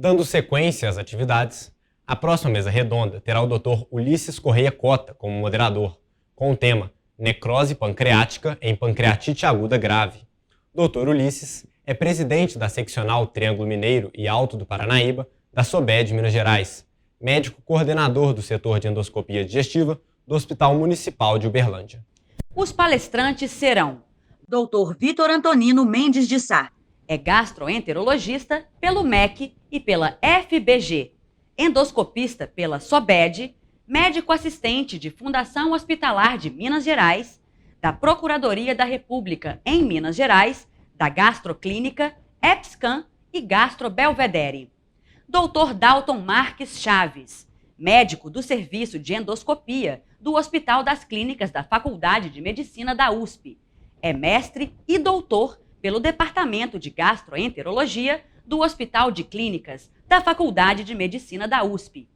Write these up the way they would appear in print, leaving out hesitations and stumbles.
Dando sequência às atividades, a próxima mesa redonda terá o Dr. Ulisses Correia Cota como moderador, com o tema Necrose pancreática em pancreatite aguda grave. Dr. Ulisses é presidente da seccional Triângulo Mineiro e Alto do Paranaíba da SOBED Minas Gerais, médico coordenador do setor de endoscopia digestiva do Hospital Municipal de Uberlândia. Os palestrantes serão Dr. Vitor Antonino Mendes de Sá, é gastroenterologista pelo MEC e pela FBG, endoscopista pela SOBED, médico assistente de Fundação Hospitalar de Minas Gerais, da Procuradoria da República em Minas Gerais, da Gastroclínica, EPSCAN e Gastrobelvedere. Dr. Dalton Marques Chaves, médico do Serviço de Endoscopia do Hospital das Clínicas da Faculdade de Medicina da USP. É mestre e doutor pelo Departamento de Gastroenterologia do Hospital de Clínicas da Faculdade de Medicina da USP.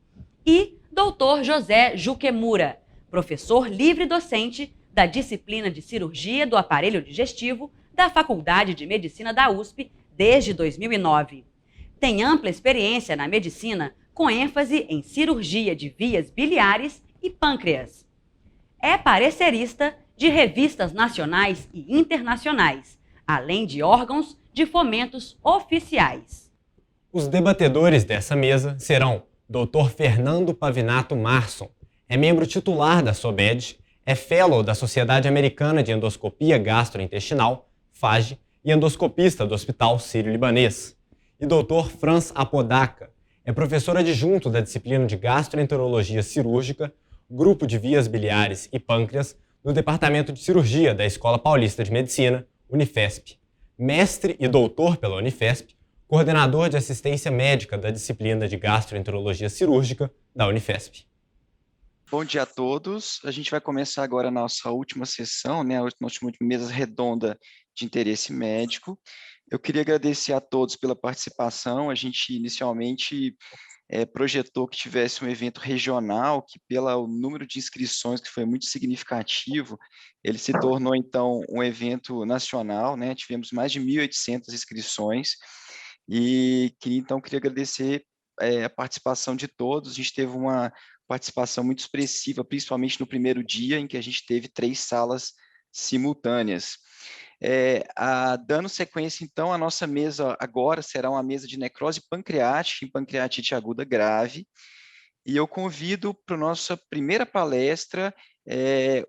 E Dr. José Juquemura, professor livre-docente da disciplina de Cirurgia do Aparelho Digestivo da Faculdade de Medicina da USP desde 2009. Tem ampla experiência na medicina, com ênfase em cirurgia de vias biliares e pâncreas. É parecerista de revistas nacionais e internacionais, além de órgãos de fomentos oficiais. Os debatedores dessa mesa serão Dr. Fernando Pavinato Marson, é membro titular da SOBED, é fellow da Sociedade Americana de Endoscopia Gastrointestinal, FAGE, e endoscopista do Hospital Sírio-Libanês. E Dr. Franz Apodaca, é professor adjunto da disciplina de Gastroenterologia Cirúrgica, Grupo de Vias Biliares e Pâncreas, no Departamento de Cirurgia da Escola Paulista de Medicina, Unifesp. Mestre e doutor pela Unifesp, coordenador de assistência médica da disciplina de Gastroenterologia Cirúrgica da Unifesp. Bom dia a todos. A gente vai começar agora a nossa última sessão, né, a última mesa redonda de interesse médico. Eu queria agradecer a todos pela participação. A gente inicialmente projetou que tivesse um evento regional, que pelo número de inscrições, que foi muito significativo, ele se tornou, então, um evento nacional, né? Tivemos mais de 1.800 inscrições, e queria agradecer a participação de todos. A gente teve uma participação muito expressiva, principalmente no primeiro dia, em que a gente teve 3 salas simultâneas. Dando sequência, então, a nossa mesa agora será uma mesa de necrose pancreática em pancreatite aguda grave, e eu convido para a nossa primeira palestra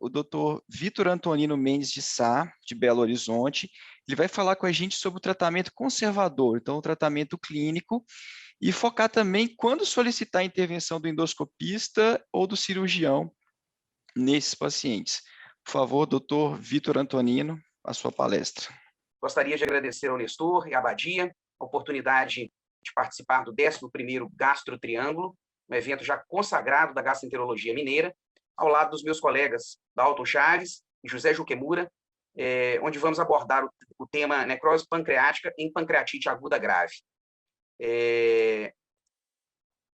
o Dr. Vitor Antonino Mendes de Sá, de Belo Horizonte. Ele vai falar com a gente sobre o tratamento conservador, então o tratamento clínico, e focar também quando solicitar a intervenção do endoscopista ou do cirurgião nesses pacientes. Por favor, Dr. Vitor Antonino, a sua palestra. Gostaria de agradecer ao Nestor e à Abadia a oportunidade de participar do 11º Gastro Triângulo, um evento já consagrado da gastroenterologia mineira, ao lado dos meus colegas Dalton Chaves e José Juquemura, onde vamos abordar o tema necrose pancreática em pancreatite aguda grave.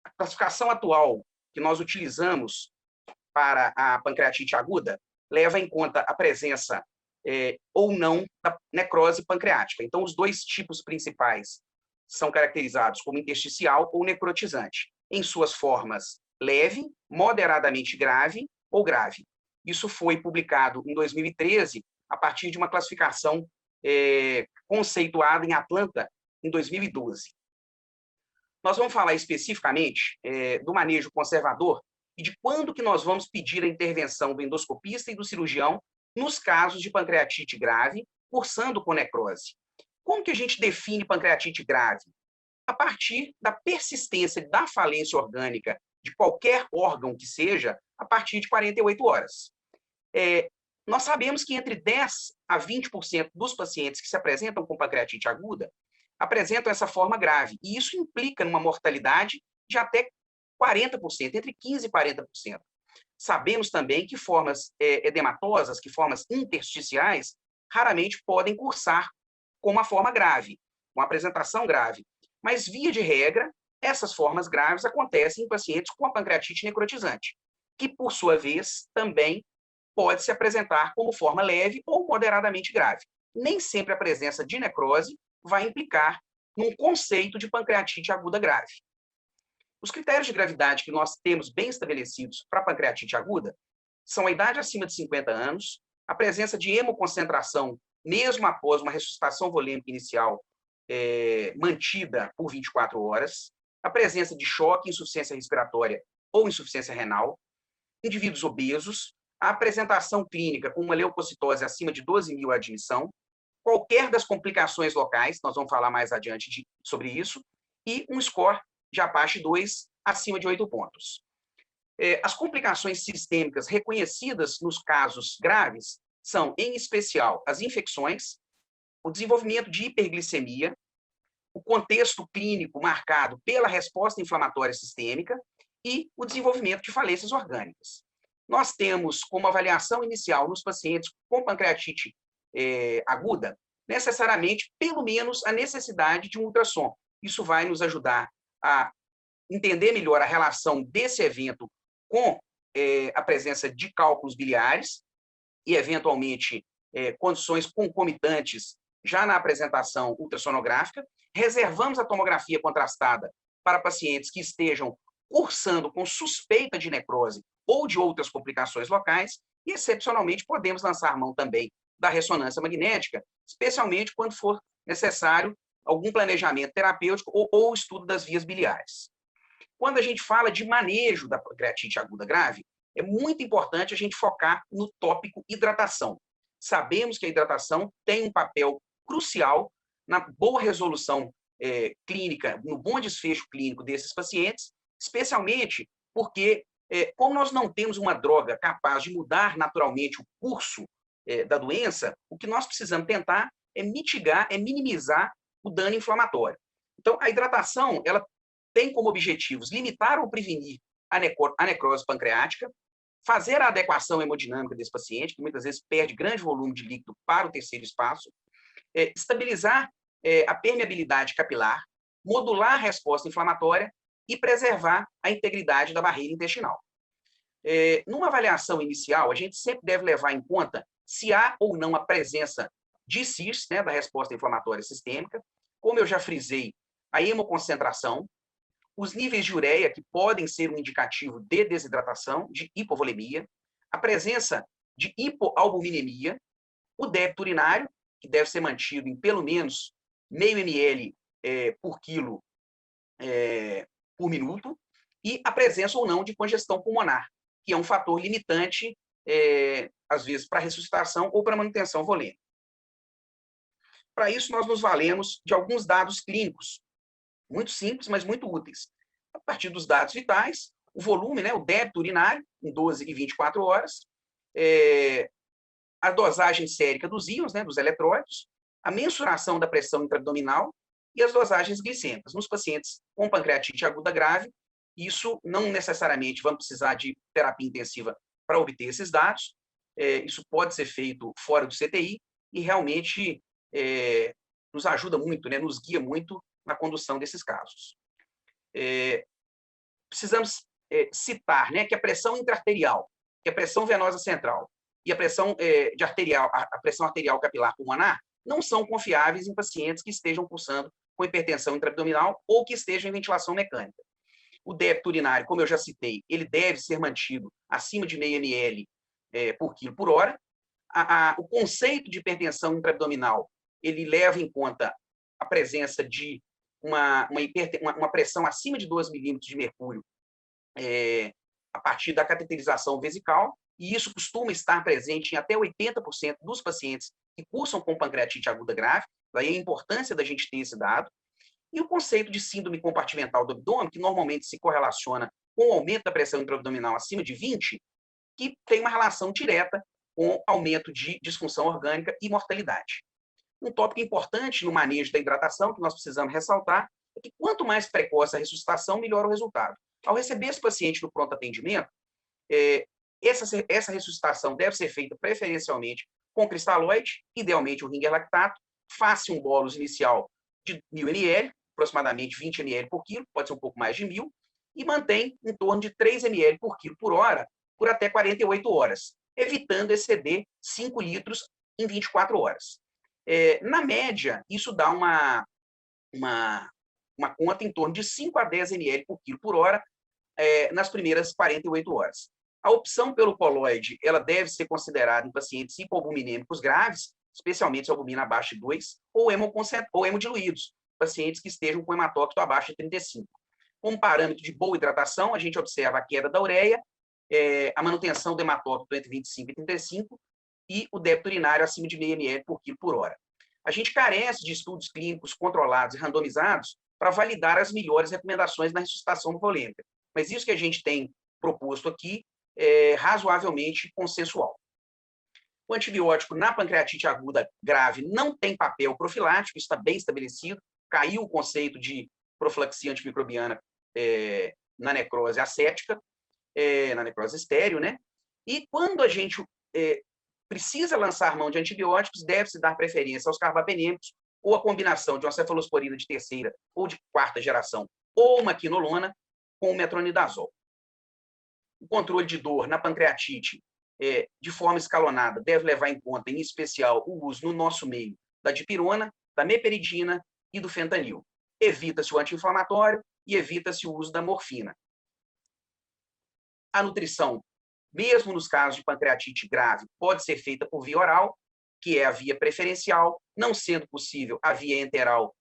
A classificação atual que nós utilizamos para a pancreatite aguda leva em conta a presença ou não da necrose pancreática. Então, os 2 tipos principais são caracterizados como intersticial ou necrotizante, em suas formas leve, moderadamente grave ou grave. Isso foi publicado em 2013, a partir de uma classificação conceituada em Atlanta, em 2012. Nós vamos falar especificamente do manejo conservador e de quando que nós vamos pedir a intervenção do endoscopista e do cirurgião nos casos de pancreatite grave, cursando com necrose. Como que a gente define pancreatite grave? A partir da persistência da falência orgânica de qualquer órgão que seja, a partir de 48 horas. Nós sabemos que entre 10% a 20% dos pacientes que se apresentam com pancreatite aguda apresentam essa forma grave, e isso implica numa mortalidade de até 40%, entre 15% e 40%. Sabemos também que formas edematosas, que formas intersticiais, raramente podem cursar com uma forma grave, com apresentação grave. Mas, via de regra, essas formas graves acontecem em pacientes com a pancreatite necrotizante, que, por sua vez, também pode se apresentar como forma leve ou moderadamente grave. Nem sempre a presença de necrose vai implicar num conceito de pancreatite aguda grave. Os critérios de gravidade que nós temos bem estabelecidos para a pancreatite aguda são a idade acima de 50 anos, a presença de hemoconcentração, mesmo após uma ressuscitação volêmica inicial mantida por 24 horas, a presença de choque, insuficiência respiratória ou insuficiência renal, indivíduos obesos, a apresentação clínica com uma leucocitose acima de 12.000 à admissão, qualquer das complicações locais, nós vamos falar mais adiante sobre isso, e um score de Apache 2 acima de 8 pontos. As complicações sistêmicas reconhecidas nos casos graves são, em especial, as infecções, o desenvolvimento de hiperglicemia, o contexto clínico marcado pela resposta inflamatória sistêmica e o desenvolvimento de falências orgânicas. Nós temos como avaliação inicial nos pacientes com pancreatite aguda, necessariamente, pelo menos, a necessidade de um ultrassom. Isso vai nos ajudar a entender melhor a relação desse evento com a presença de cálculos biliares e, eventualmente, condições concomitantes já na apresentação ultrassonográfica. Reservamos a tomografia contrastada para pacientes que estejam cursando com suspeita de necrose ou de outras complicações locais e, excepcionalmente, podemos lançar mão também da ressonância magnética, especialmente quando for necessário algum planejamento terapêutico ou estudo das vias biliares. Quando a gente fala de manejo da pancreatite aguda grave, é muito importante a gente focar no tópico hidratação. Sabemos que a hidratação tem um papel crucial na boa resolução clínica, no bom desfecho clínico desses pacientes, especialmente porque, como nós não temos uma droga capaz de mudar naturalmente o curso da doença, o que nós precisamos tentar é mitigar, minimizar o dano inflamatório. Então, a hidratação, ela tem como objetivos limitar ou prevenir a necrose pancreática, fazer a adequação hemodinâmica desse paciente, que muitas vezes perde grande volume de líquido para o terceiro espaço, estabilizar a permeabilidade capilar, modular a resposta inflamatória e preservar a integridade da barreira intestinal. Numa avaliação inicial, a gente sempre deve levar em conta se há ou não a presença de CIRS, da resposta inflamatória sistêmica, como eu já frisei, a hemoconcentração, os níveis de ureia, que podem ser um indicativo de desidratação, de hipovolemia, a presença de hipoalbuminemia, o débito urinário, que deve ser mantido em pelo menos 0,5 ml por quilo por minuto, e a presença ou não de congestão pulmonar, que é um fator limitante, às vezes, para ressuscitação ou para manutenção volêmica. Para isso, nós nos valemos de alguns dados clínicos, muito simples, mas muito úteis. A partir dos dados vitais, o volume, o débito urinário, em 12 e 24 horas, a dosagem sérica dos íons, dos eletrólitos, a mensuração da pressão intraabdominal e as dosagens glicêmicas. Nos pacientes com pancreatite aguda grave, isso não necessariamente vamos precisar de terapia intensiva para obter esses dados, isso pode ser feito fora do CTI e realmente nos ajuda muito, nos guia muito na condução desses casos. Precisamos citar que a pressão intraarterial, que a pressão venosa central e a pressão a pressão arterial capilar pulmonar não são confiáveis em pacientes que estejam cursando com hipertensão intraabdominal ou que estejam em ventilação mecânica. O débito urinário, como eu já citei, ele deve ser mantido acima de 0,5 ml por quilo por hora. O conceito de hipertensão intraabdominal, ele leva em conta a presença de uma pressão acima de 12 milímetros de mercúrio a partir da cateterização vesical, e isso costuma estar presente em até 80% dos pacientes que cursam com pancreatite aguda grave, daí a importância da gente ter esse dado. E o conceito de síndrome compartimental do abdômen, que normalmente se correlaciona com o aumento da pressão intraabdominal acima de 20, que tem uma relação direta com aumento de disfunção orgânica e mortalidade. Um tópico importante no manejo da hidratação, que nós precisamos ressaltar, é que quanto mais precoce a ressuscitação, melhor o resultado. Ao receber esse paciente no pronto atendimento, essa ressuscitação deve ser feita preferencialmente com cristalóide, idealmente o Ringer lactato, faça um bolus inicial de 1.000 ml, aproximadamente 20 ml por quilo, pode ser um pouco mais de 1.000, e mantém em torno de 3 ml por quilo por hora, por até 48 horas, evitando exceder 5 litros em 24 horas. Na média, isso dá uma uma conta em torno de 5 a 10 ml por quilo por hora nas primeiras 48 horas. A opção pelo coloide, ela deve ser considerada em pacientes hipoalbuminêmicos graves, especialmente se a albumina abaixo de 2, ou hemodiluídos, pacientes que estejam com hematócrito abaixo de 35. Como parâmetro de boa hidratação, a gente observa a queda da ureia, a manutenção do hematócrito entre 25 e 35 e o débito urinário acima de meio ml por quilo por hora. A gente carece de estudos clínicos controlados e randomizados para validar as melhores recomendações na ressuscitação volêmica. Mas isso que a gente tem proposto aqui é razoavelmente consensual. O antibiótico na pancreatite aguda grave não tem papel profilático, isso está bem estabelecido, caiu o conceito de profilaxia antimicrobiana na necrose acética, na necrose estéril, né? E quando a gente precisa lançar mão de antibióticos, deve-se dar preferência aos carbapenêmicos ou a combinação de uma cefalosporina de terceira ou de quarta geração ou uma quinolona com o metronidazol. O controle de dor na pancreatite de forma escalonada deve levar em conta, em especial, o uso no nosso meio da dipirona, da meperidina e do fentanil. Evita-se o anti-inflamatório e evita-se o uso da morfina. A nutrição, mesmo nos casos de pancreatite grave, pode ser feita por via oral, que é a via preferencial. Não sendo possível, a via enteral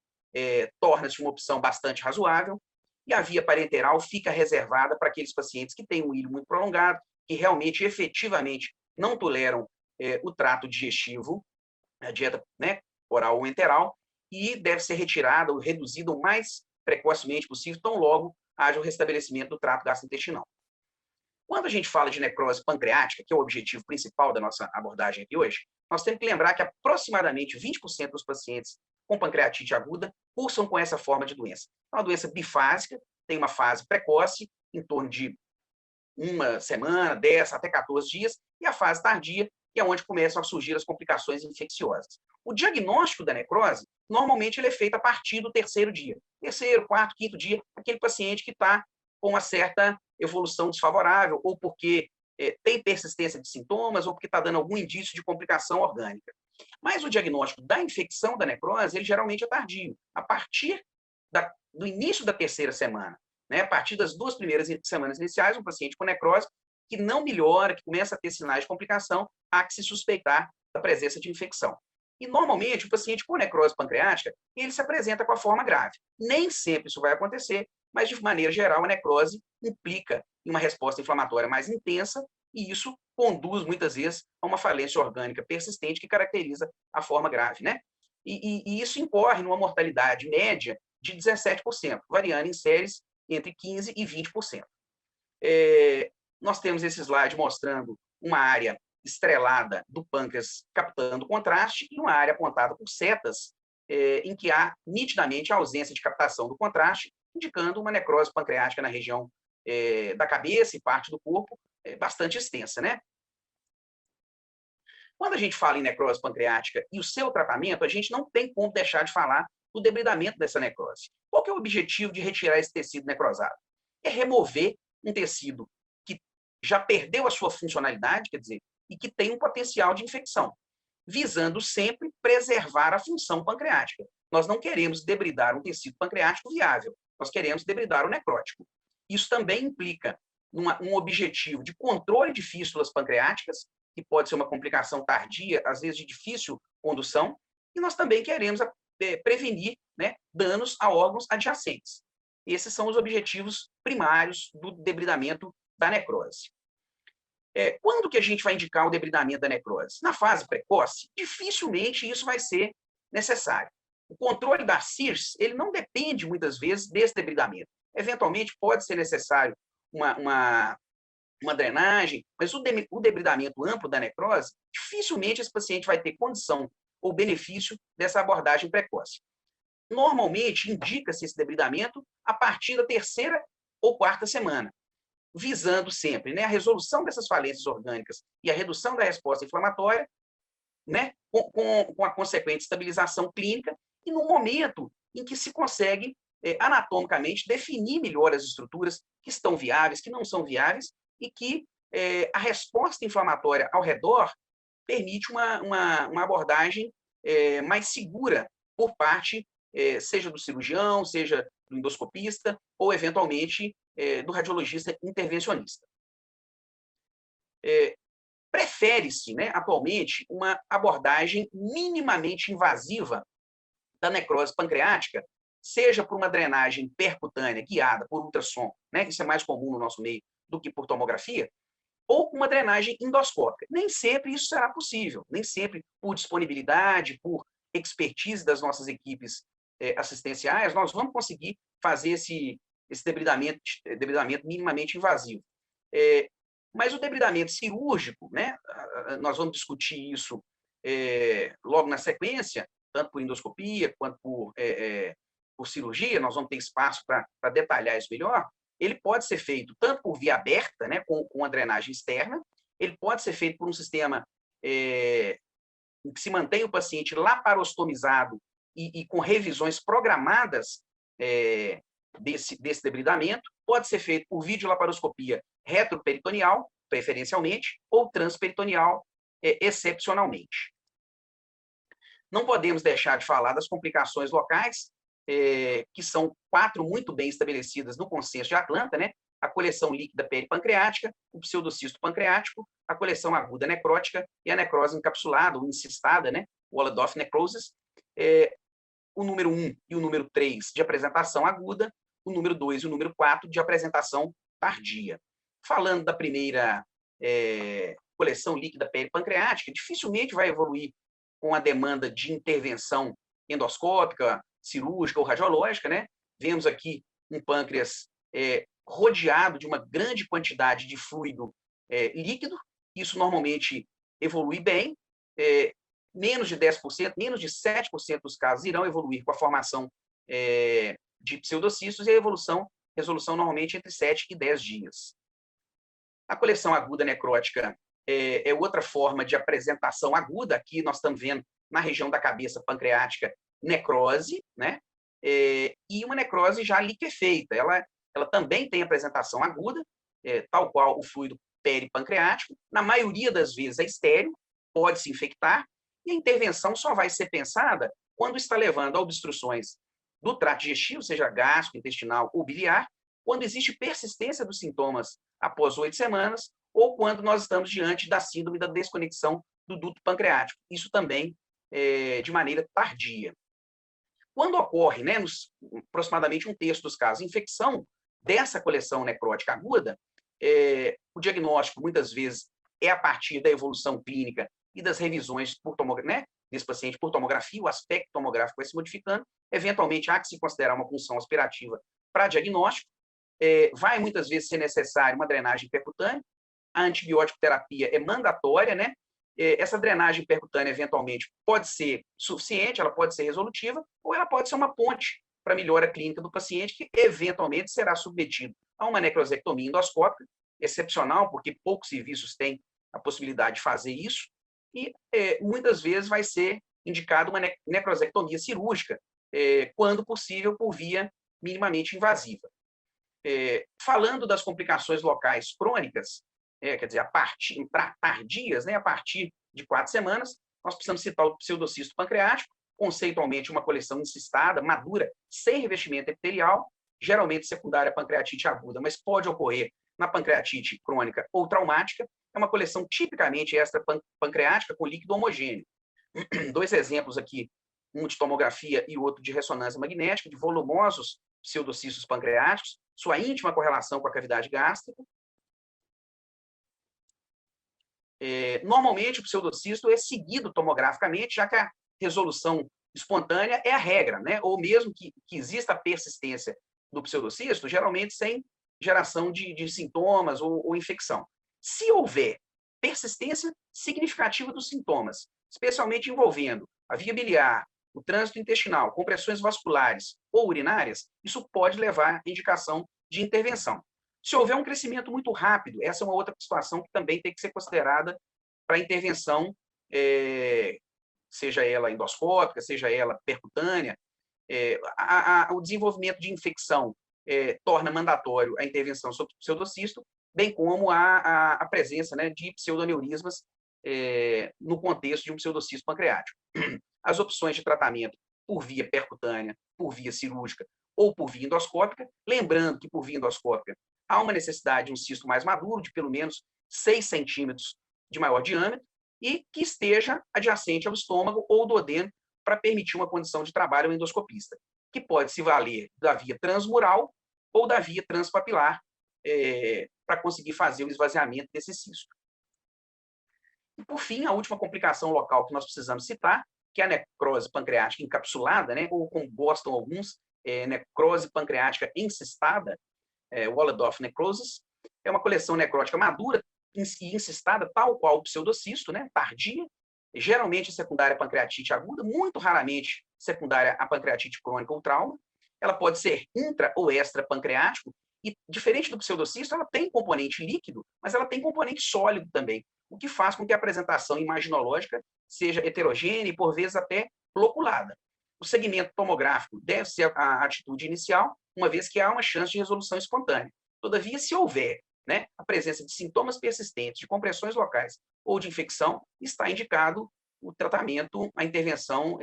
torna-se uma opção bastante razoável, e a via parenteral fica reservada para aqueles pacientes que têm um ilho muito prolongado, que realmente, efetivamente, não toleram o trato digestivo, a dieta oral ou enteral, e deve ser retirada ou reduzida o mais precocemente possível, tão logo haja o restabelecimento do trato gastrointestinal. Quando a gente fala de necrose pancreática, que é o objetivo principal da nossa abordagem aqui hoje, nós temos que lembrar que aproximadamente 20% dos pacientes com pancreatite aguda cursam com essa forma de doença. É uma doença bifásica, tem uma fase precoce, em torno de 1 semana, 10 até 14 dias, e a fase tardia, que é onde começam a surgir as complicações infecciosas. O diagnóstico da necrose, normalmente, ele é feito a partir do 3º dia. 3º, 4º, 5º dia, aquele paciente que está com uma certa evolução desfavorável, ou porque tem persistência de sintomas, ou porque está dando algum indício de complicação orgânica. Mas o diagnóstico da infecção da necrose, ele geralmente é tardio, a partir do início da 3ª semana. Né? A partir das 2 primeiras semanas iniciais, um paciente com necrose que não melhora, que começa a ter sinais de complicação, há que se suspeitar da presença de infecção. E, normalmente, o paciente com necrose pancreática, ele se apresenta com a forma grave. Nem sempre isso vai acontecer, mas, de maneira geral, a necrose implica em uma resposta inflamatória mais intensa, e isso conduz, muitas vezes, a uma falência orgânica persistente que caracteriza a forma grave, né? E isso incorre numa mortalidade média de 17%, variando em séries entre 15% e 20%. Nós temos esse slide mostrando uma área estrelada do pâncreas captando contraste e uma área apontada por setas em que há nitidamente a ausência de captação do contraste, indicando uma necrose pancreática na região da cabeça e parte do corpo bastante extensa, né? Quando a gente fala em necrose pancreática e o seu tratamento, a gente não tem como deixar de falar do debridamento dessa necrose. Qual que é o objetivo de retirar esse tecido necrosado? É remover um tecido que já perdeu a sua funcionalidade, quer dizer, e que tem um potencial de infecção, visando sempre preservar a função pancreática. Nós não queremos debridar um tecido pancreático viável, nós queremos debridar o necrótico. Isso também implica um objetivo de controle de fístulas pancreáticas, que pode ser uma complicação tardia, às vezes de difícil condução, e nós também queremos prevenir danos a órgãos adjacentes. Esses são os objetivos primários do debridamento da necrose. Quando que a gente vai indicar o debridamento da necrose? Na fase precoce, dificilmente isso vai ser necessário. O controle da CIRS, ele não depende, muitas vezes, desse debridamento. Eventualmente, pode ser necessário uma drenagem, mas o debridamento amplo da necrose, dificilmente esse paciente vai ter condição ou benefício dessa abordagem precoce. Normalmente, indica-se esse debridamento a partir da 3ª ou 4ª semana, visando sempre a resolução dessas falências orgânicas e a redução da resposta inflamatória, com a consequente estabilização clínica, e no momento em que se consegue, anatomicamente, definir melhor as estruturas que estão viáveis, que não são viáveis, e que a resposta inflamatória ao redor permite uma abordagem mais segura por parte seja do cirurgião, seja do endoscopista, ou, eventualmente, do radiologista intervencionista. Prefere-se, né, atualmente, uma abordagem minimamente invasiva da necrose pancreática, seja por uma drenagem percutânea guiada por ultrassom, né, isso é mais comum no nosso meio do que por tomografia, ou com uma drenagem endoscópica. Nem sempre isso será possível, nem sempre por disponibilidade, por expertise das nossas equipes assistenciais, nós vamos conseguir fazer esse debridamento minimamente invasivo. Mas o debridamento cirúrgico, né, nós vamos discutir isso logo na sequência, tanto por endoscopia quanto por cirurgia, nós vamos ter espaço para detalhar isso melhor. Ele pode ser feito tanto por via aberta, né, com a drenagem externa, ele pode ser feito por um sistema que se mantém o paciente laparostomizado e com revisões programadas desse debridamento, pode ser feito por videolaparoscopia retroperitoneal, preferencialmente, ou transperitoneal, excepcionalmente. Não podemos deixar de falar das complicações locais, que são 4 muito bem estabelecidas no consenso de Atlanta, né? A coleção líquida peripancreática, o pseudocisto pancreático, a coleção aguda necrótica e a necrose encapsulada ou encistada, né? O Wolodoff necrosis, o número 1 e o número 3 de apresentação aguda, o número 2 e o número 4 de apresentação tardia. Falando da primeira coleção líquida peripancreática, dificilmente vai evoluir com a demanda de intervenção endoscópica, cirúrgica ou radiológica, né? Vemos aqui um pâncreas rodeado de uma grande quantidade de fluido líquido, isso normalmente evolui bem, menos de 10%, menos de 7% dos casos irão evoluir com a formação de pseudocistos e a resolução normalmente entre 7 e 10 dias. A coleção aguda necrótica é outra forma de apresentação aguda, aqui nós estamos vendo na região da cabeça pancreática necrose, né? E uma necrose já liquefeita, ela também tem apresentação aguda, tal qual o fluido peripancreático, na maioria das vezes é estéril, pode se infectar, e a intervenção só vai ser pensada quando está levando a obstruções do trato digestivo, seja gástrico, intestinal ou biliar, quando existe persistência dos sintomas após 8 semanas, ou quando nós estamos diante da síndrome da desconexão do duto pancreático. Isso também de maneira tardia. Quando ocorre, né, aproximadamente 1/3 dos casos, infecção dessa coleção necrótica aguda, o diagnóstico, muitas vezes, é a partir da evolução clínica e das revisões por tomografia, né, desse paciente por tomografia, o aspecto tomográfico vai se modificando, eventualmente há que se considerar uma punção aspirativa para diagnóstico, vai muitas vezes ser necessária uma drenagem percutânea, a antibiótico terapia é mandatória, né? Essa drenagem percutânea, eventualmente, pode ser suficiente, ela pode ser resolutiva, ou ela pode ser uma ponte para a melhora clínica do paciente, que eventualmente será submetido a uma necrosectomia endoscópica, excepcional, porque poucos serviços têm a possibilidade de fazer isso, e muitas vezes vai ser indicada uma necrosectomia cirúrgica, quando possível, por via minimamente invasiva. Falando das complicações locais crônicas, quer dizer, para tardias, né, a partir de 4 semanas, nós precisamos citar o pseudocisto pancreático, conceitualmente uma coleção encistada, madura, sem revestimento epitelial, geralmente secundária à pancreatite aguda, mas pode ocorrer na pancreatite crônica ou traumática. É uma coleção tipicamente extrapancreática com líquido homogêneo. 2 exemplos aqui, um de tomografia e outro de ressonância magnética, de volumosos pseudocistos pancreáticos, sua íntima correlação com a cavidade gástrica. Normalmente, o pseudocisto é seguido tomograficamente, já que a resolução espontânea é a regra, né? Ou mesmo que exista a persistência do pseudocisto, geralmente sem geração de sintomas ou infecção. Se houver persistência significativa dos sintomas, especialmente envolvendo a via biliar, o trânsito intestinal, compressões vasculares ou urinárias, isso pode levar à indicação de intervenção. Se houver um crescimento muito rápido, essa é uma outra situação que também tem que ser considerada para intervenção, seja ela endoscópica, seja ela percutânea. O desenvolvimento de infecção torna mandatório a intervenção sobre o pseudocisto, bem como a presença, né, de pseudoneurismas no contexto de um pseudocisto pancreático. As opções de tratamento por via percutânea, por via cirúrgica ou por via endoscópica, lembrando que por via endoscópica há uma necessidade de um cisto mais maduro, de pelo menos 6 centímetros de maior diâmetro, e que esteja adjacente ao estômago ou duodeno para permitir uma condição de trabalho ao endoscopista, que pode se valer da via transmural ou da via transpapilar, para conseguir fazer o esvaziamento desse cisto. E, por fim, a última complicação local que nós precisamos citar, que é a necrose pancreática encapsulada, né, ou como gostam alguns, necrose pancreática encistada, Waldorf necrosis, é uma coleção necrótica madura e encistada, tal qual o pseudocisto, né, tardia, geralmente secundária à pancreatite aguda, muito raramente secundária à pancreatite crônica ou trauma. Ela pode ser intra ou extrapancreático, e, diferente do pseudocisto, ela tem componente líquido, mas ela tem componente sólido também, o que faz com que a apresentação imaginológica seja heterogênea e, por vezes, até loculada. O segmento tomográfico deve ser a atitude inicial, uma vez que há uma chance de resolução espontânea. Todavia, se houver, né, a presença de sintomas persistentes, de compressões locais ou de infecção, está indicado o tratamento, a intervenção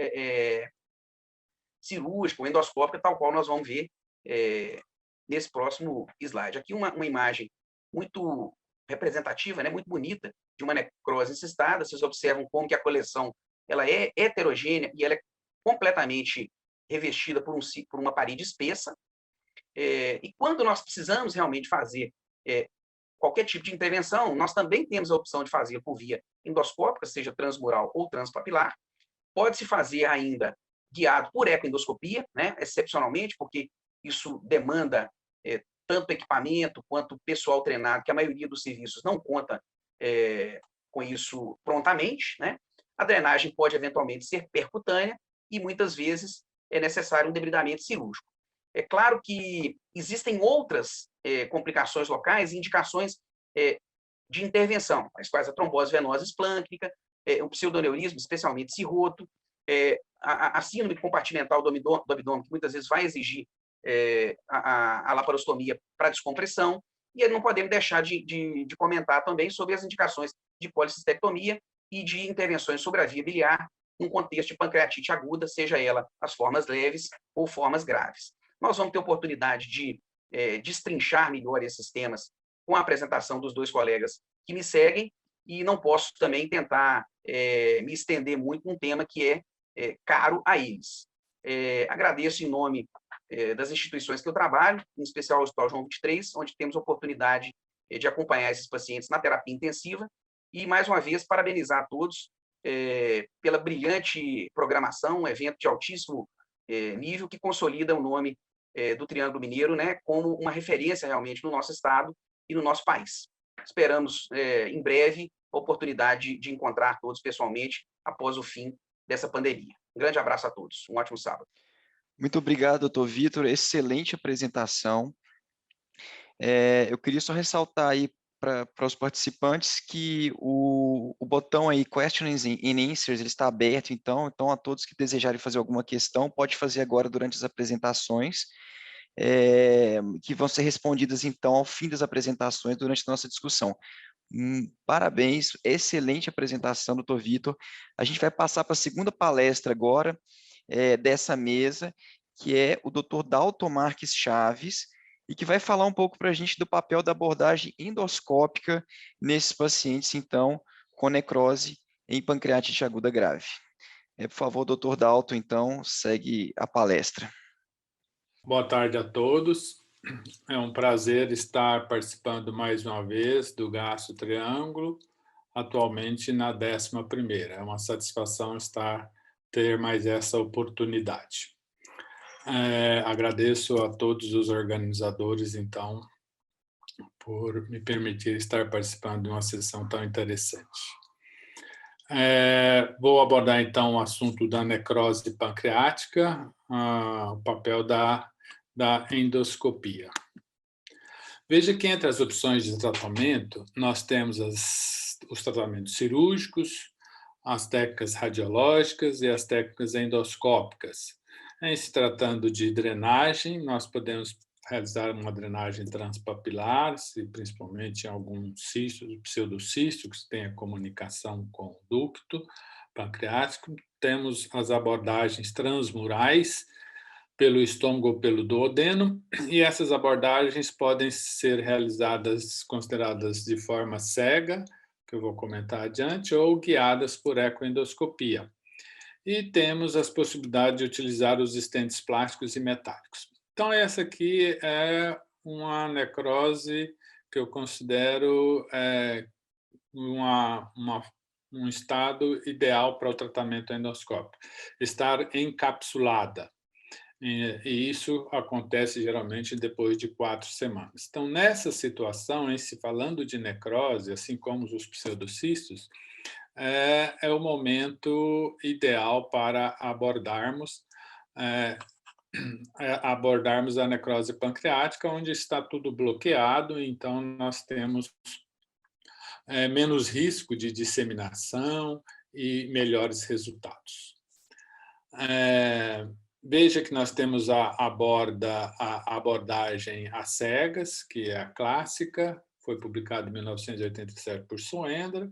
cirúrgica ou endoscópica, tal qual nós vamos ver nesse próximo slide. Aqui uma imagem muito representativa, né, muito bonita, de uma necrose encistada. Vocês observam como que a coleção ela é heterogênea e ela é completamente revestida por uma parede espessa. E quando nós precisamos realmente fazer qualquer tipo de intervenção, nós também temos a opção de fazer por via endoscópica, seja transmural ou transpapilar. Pode-se fazer ainda guiado por ecoendoscopia, né, excepcionalmente, porque isso demanda tanto equipamento quanto pessoal treinado, que a maioria dos serviços não conta com isso prontamente, né? A drenagem pode eventualmente ser percutânea e muitas vezes é necessário um debridamento cirúrgico. É claro que existem outras complicações locais e indicações de intervenção, as quais a trombose venosa esplâncnica, o pseudoneurismo, especialmente cirroto, a síndrome compartimental do abdômen, que muitas vezes vai exigir a laparostomia para descompressão, e não podemos deixar de comentar também sobre as indicações de policistectomia e de intervenções sobre a via biliar, num contexto de pancreatite aguda, seja ela as formas leves ou formas graves. Nós vamos ter oportunidade de destrinchar melhor esses temas com a apresentação dos dois colegas que me seguem, e não posso também tentar me estender muito num tema que é caro a eles. Agradeço em nome das instituições que eu trabalho, em especial o Hospital João 23, onde temos a oportunidade de acompanhar esses pacientes na terapia intensiva, e, mais uma vez, parabenizar a todos pela brilhante programação, um evento de altíssimo nível que consolida o nome do Triângulo Mineiro, né, como uma referência realmente no nosso estado e no nosso país. Esperamos, em breve, a oportunidade de encontrar todos pessoalmente após o fim dessa pandemia. Um grande abraço a todos. Um ótimo sábado. Muito obrigado, doutor Vitor. Excelente apresentação. Eu queria só ressaltar aí para os participantes que o botão aí, Questions and Answers, ele está aberto, então a todos que desejarem fazer alguma questão, pode fazer agora durante as apresentações, que vão ser respondidas, então, ao fim das apresentações, durante a nossa discussão. Parabéns, excelente apresentação, doutor Vitor. A gente vai passar para a segunda palestra agora, dessa mesa, que é o doutor Dalton Marques Chaves, e que vai falar um pouco para a gente do papel da abordagem endoscópica nesses pacientes, então, com necrose em pancreatite aguda grave. Por favor, doutor Dalton, então, segue a palestra. Boa tarde a todos. É um prazer estar participando mais uma vez do Gastro Triângulo, atualmente na 11ª. É uma satisfação ter mais essa oportunidade. Agradeço a todos os organizadores, então, por me permitir estar participando de uma sessão tão interessante. Vou abordar, então, o assunto da necrose pancreática, o papel da endoscopia. Veja que entre as opções de tratamento, nós temos os tratamentos cirúrgicos, as técnicas radiológicas e as técnicas endoscópicas. Em se tratando de drenagem, nós podemos realizar uma drenagem transpapilar, principalmente em algum cisto, pseudocisto, que tenha comunicação com o ducto, pancreático. Temos as abordagens transmurais, pelo estômago ou pelo duodeno, e essas abordagens podem ser realizadas, consideradas de forma cega, que eu vou comentar adiante, ou guiadas por ecoendoscopia. E temos as possibilidades de utilizar os estentes plásticos e metálicos. Então, essa aqui é uma necrose que eu considero um estado ideal para o tratamento endoscópico. Estar encapsulada. E isso acontece geralmente depois de 4 semanas. Então, nessa situação, em se falando de necrose, assim como os pseudocistos, é o momento ideal para abordarmos a necrose pancreática, onde está tudo bloqueado, então nós temos menos risco de disseminação e melhores resultados. Veja que nós temos a abordagem às cegas, que é a clássica, foi publicada em 1987 por Soendra,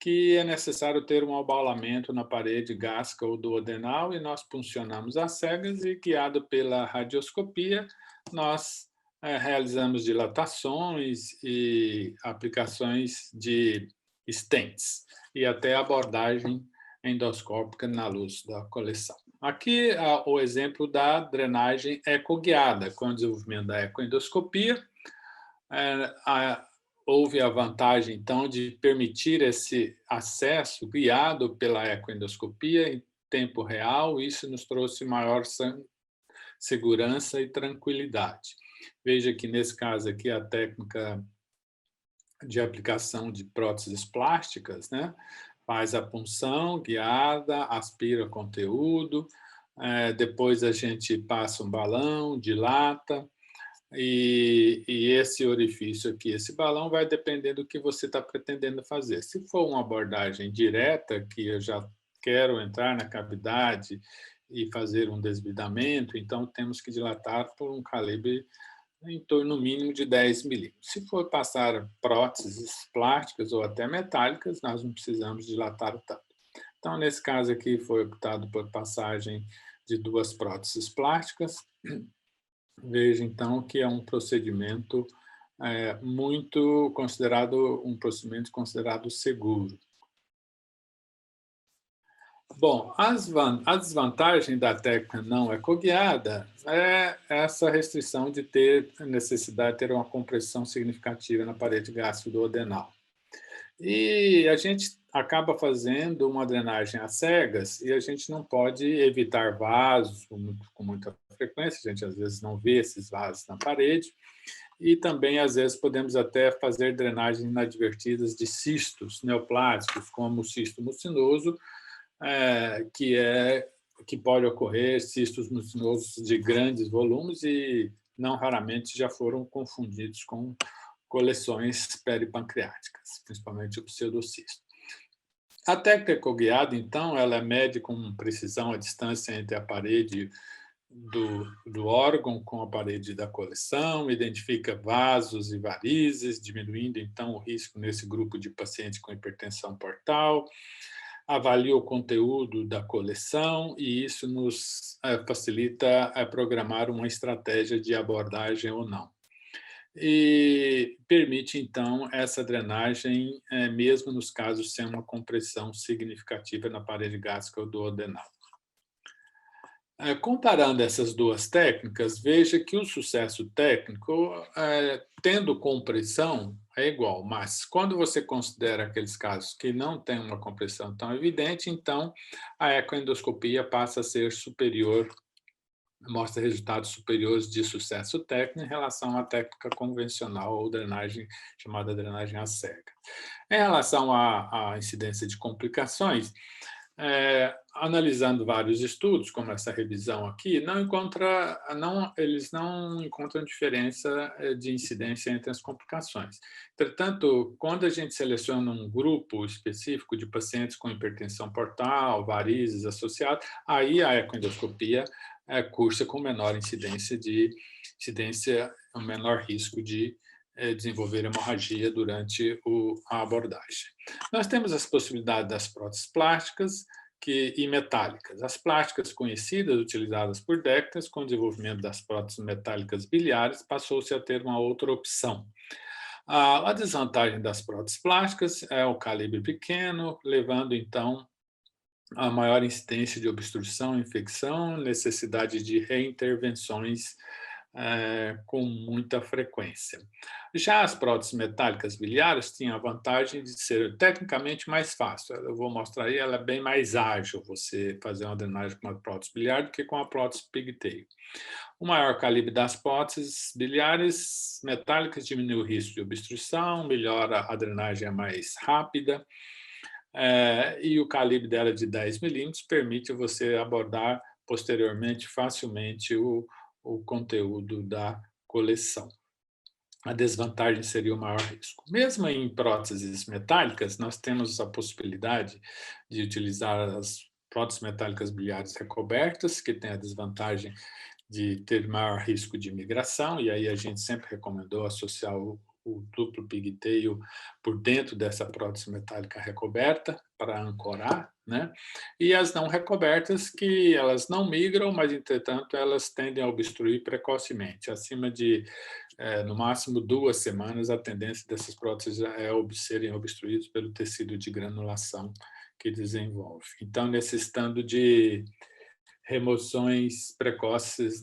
que é necessário ter um abaulamento na parede gástrica ou duodenal, e nós puncionamos às cegas e, guiado pela radioscopia, nós realizamos dilatações e aplicações de stents, e até abordagem endoscópica na luz da coleção. Aqui o exemplo da drenagem ecoguiada. Com o desenvolvimento da ecoendoscopia, houve a vantagem, então, de permitir esse acesso guiado pela ecoendoscopia em tempo real. Isso nos trouxe maior segurança e tranquilidade. Veja que, nesse caso aqui, a técnica de aplicação de próteses plásticas, né? Faz a punção guiada, aspira conteúdo, depois a gente passa um balão, dilata, e esse orifício aqui, esse balão, vai depender do que você está pretendendo fazer. Se for uma abordagem direta, que eu já quero entrar na cavidade e fazer um desvidamento, então temos que dilatar por um calibre em torno mínimo de 10 milímetros. Se for passar próteses plásticas ou até metálicas, nós não precisamos dilatar tanto. Então, nesse caso aqui, foi optado por passagem de 2 próteses plásticas. Veja, então, que é um procedimento um procedimento considerado seguro. Bom, a desvantagem da técnica não ecoguiada é essa restrição de ter a necessidade de ter uma compressão significativa na parede gástrico-duodenal. E a gente acaba fazendo uma drenagem às cegas e a gente não pode evitar vasos com muita frequência, a gente às vezes não vê esses vasos na parede, e também às vezes podemos até fazer drenagens inadvertidas de cistos neoplásticos, como o cisto mucinoso, que pode ocorrer, cistos mucinosos de grandes volumes, e não raramente já foram confundidos com coleções peripancreáticas, principalmente o pseudocisto. A técnica ecoguiada, então, ela mede com precisão a distância entre a parede do órgão com a parede da coleção, identifica vasos e varizes, diminuindo, então, o risco nesse grupo de pacientes com hipertensão portal, avalia o conteúdo da coleção, e isso nos facilita programar uma estratégia de abordagem ou não. E permite, então, essa drenagem, mesmo nos casos sem uma compressão significativa na parede gástrica ou duodenal. Comparando essas duas técnicas, veja que o sucesso técnico, tendo compressão, é igual, mas quando você considera aqueles casos que não têm uma compressão tão evidente, então a ecoendoscopia passa a ser superior, mostra resultados superiores de sucesso técnico em relação à técnica convencional ou drenagem, chamada drenagem à cega. Em relação à incidência de complicações, analisando vários estudos, como essa revisão aqui, eles não encontram diferença de incidência entre as complicações. Entretanto, quando a gente seleciona um grupo específico de pacientes com hipertensão portal, varizes associadas, aí a ecoendoscopia cursa com menor incidência, um menor risco de desenvolver hemorragia durante a abordagem. Nós temos as possibilidades das próteses plásticas e metálicas. As plásticas conhecidas, utilizadas por décadas, com o desenvolvimento das próteses metálicas biliares, passou-se a ter uma outra opção. A desvantagem das próteses plásticas é o calibre pequeno, levando, então, a maior incidência de obstrução, infecção, necessidade de reintervenções com muita frequência. Já as próteses metálicas biliares tinham a vantagem de ser tecnicamente mais fácil. Eu vou mostrar aí, ela é bem mais ágil, você fazer uma drenagem com uma prótese biliar do que com a prótese pigtail. O maior calibre das próteses biliares metálicas diminui o risco de obstrução, melhora a drenagem, é mais rápida, e o calibre dela de 10 milímetros permite você abordar posteriormente facilmente o conteúdo da coleção. A desvantagem seria o maior risco. Mesmo em próteses metálicas, nós temos a possibilidade de utilizar as próteses metálicas biliares recobertas, que tem a desvantagem de ter maior risco de migração, e aí a gente sempre recomendou associar o duplo pigtail por dentro dessa prótese metálica recoberta para ancorar, né? E as não recobertas, que elas não migram, mas, entretanto, elas tendem a obstruir precocemente. Acima de, no máximo, 2 semanas, a tendência dessas próteses é serem obstruídas pelo tecido de granulação que desenvolve. Então, necessitando de remoções precoces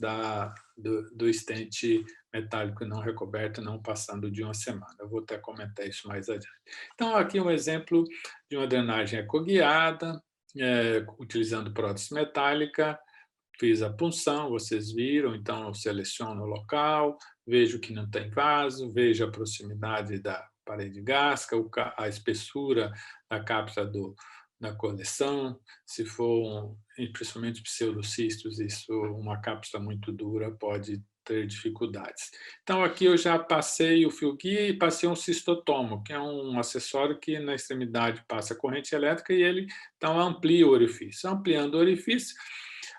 do estente metálico não recoberto, não passando de 1 semana. Eu vou até comentar isso mais adiante. Então, aqui um exemplo de uma drenagem ecoguiada, utilizando prótese metálica. Fiz a punção, vocês viram, então eu seleciono o local, vejo que não tem vaso, vejo a proximidade da parede gástrica, a espessura da cápsula da coleção. Se for, principalmente pseudocistos, isso, uma cápsula muito dura pode ter dificuldades. Então, aqui eu já passei o fio guia e passei um cistotomo, que é um acessório que na extremidade passa corrente elétrica e ele, então, amplia o orifício. Ampliando o orifício,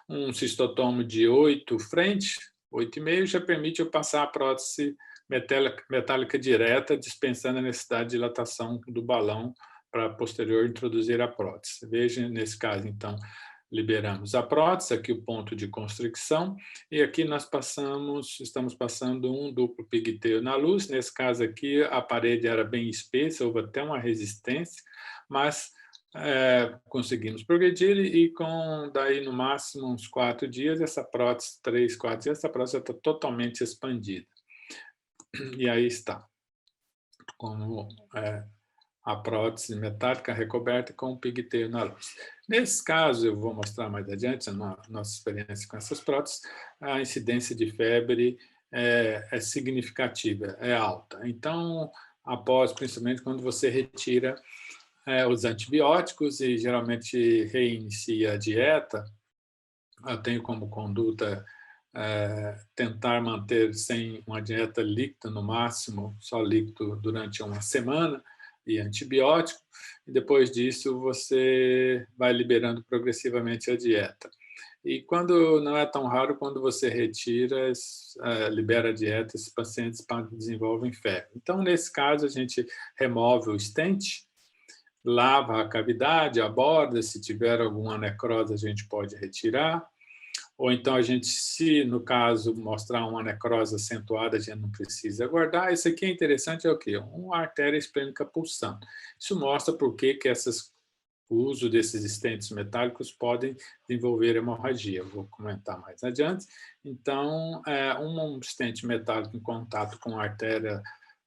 um cistotomo de 8 frente, 8,5, já permite eu passar a prótese metálica direta, dispensando a necessidade de dilatação do balão para posterior introduzir a prótese. Veja, nesse caso, então, liberamos a prótese, aqui o ponto de constricção, e aqui nós estamos passando um duplo pigtail na luz. Nesse caso aqui, a parede era bem espessa, houve até uma resistência, mas conseguimos progredir e com, daí, no máximo, uns 4 dias, essa prótese, 3, 4 dias, essa prótese já está totalmente expandida. E aí está, como a prótese metálica recoberta com o pigtail na luz. Nesse caso, eu vou mostrar mais adiante, na nossa experiência com essas próteses, a incidência de febre é significativa, é alta. Então, após, principalmente quando você retira os antibióticos e geralmente reinicia a dieta, eu tenho como conduta tentar manter sem uma dieta líquida, no máximo, só líquido durante 1 semana, e antibiótico, e depois disso você vai liberando progressivamente a dieta. E quando não é tão raro, quando você retira, libera a dieta, esses pacientes desenvolvem febre. Então, nesse caso, a gente remove o stent, lava a cavidade, aborda, se tiver alguma necrose a gente pode retirar, ou então a gente, se no caso mostrar uma necrose acentuada, a gente não precisa guardar. Isso aqui é interessante, é o quê? Uma artéria esplênica pulsando. Isso mostra por que o uso desses estentes metálicos podem desenvolver hemorragia. Eu vou comentar mais adiante. Então, um estente metálico em contato com a artéria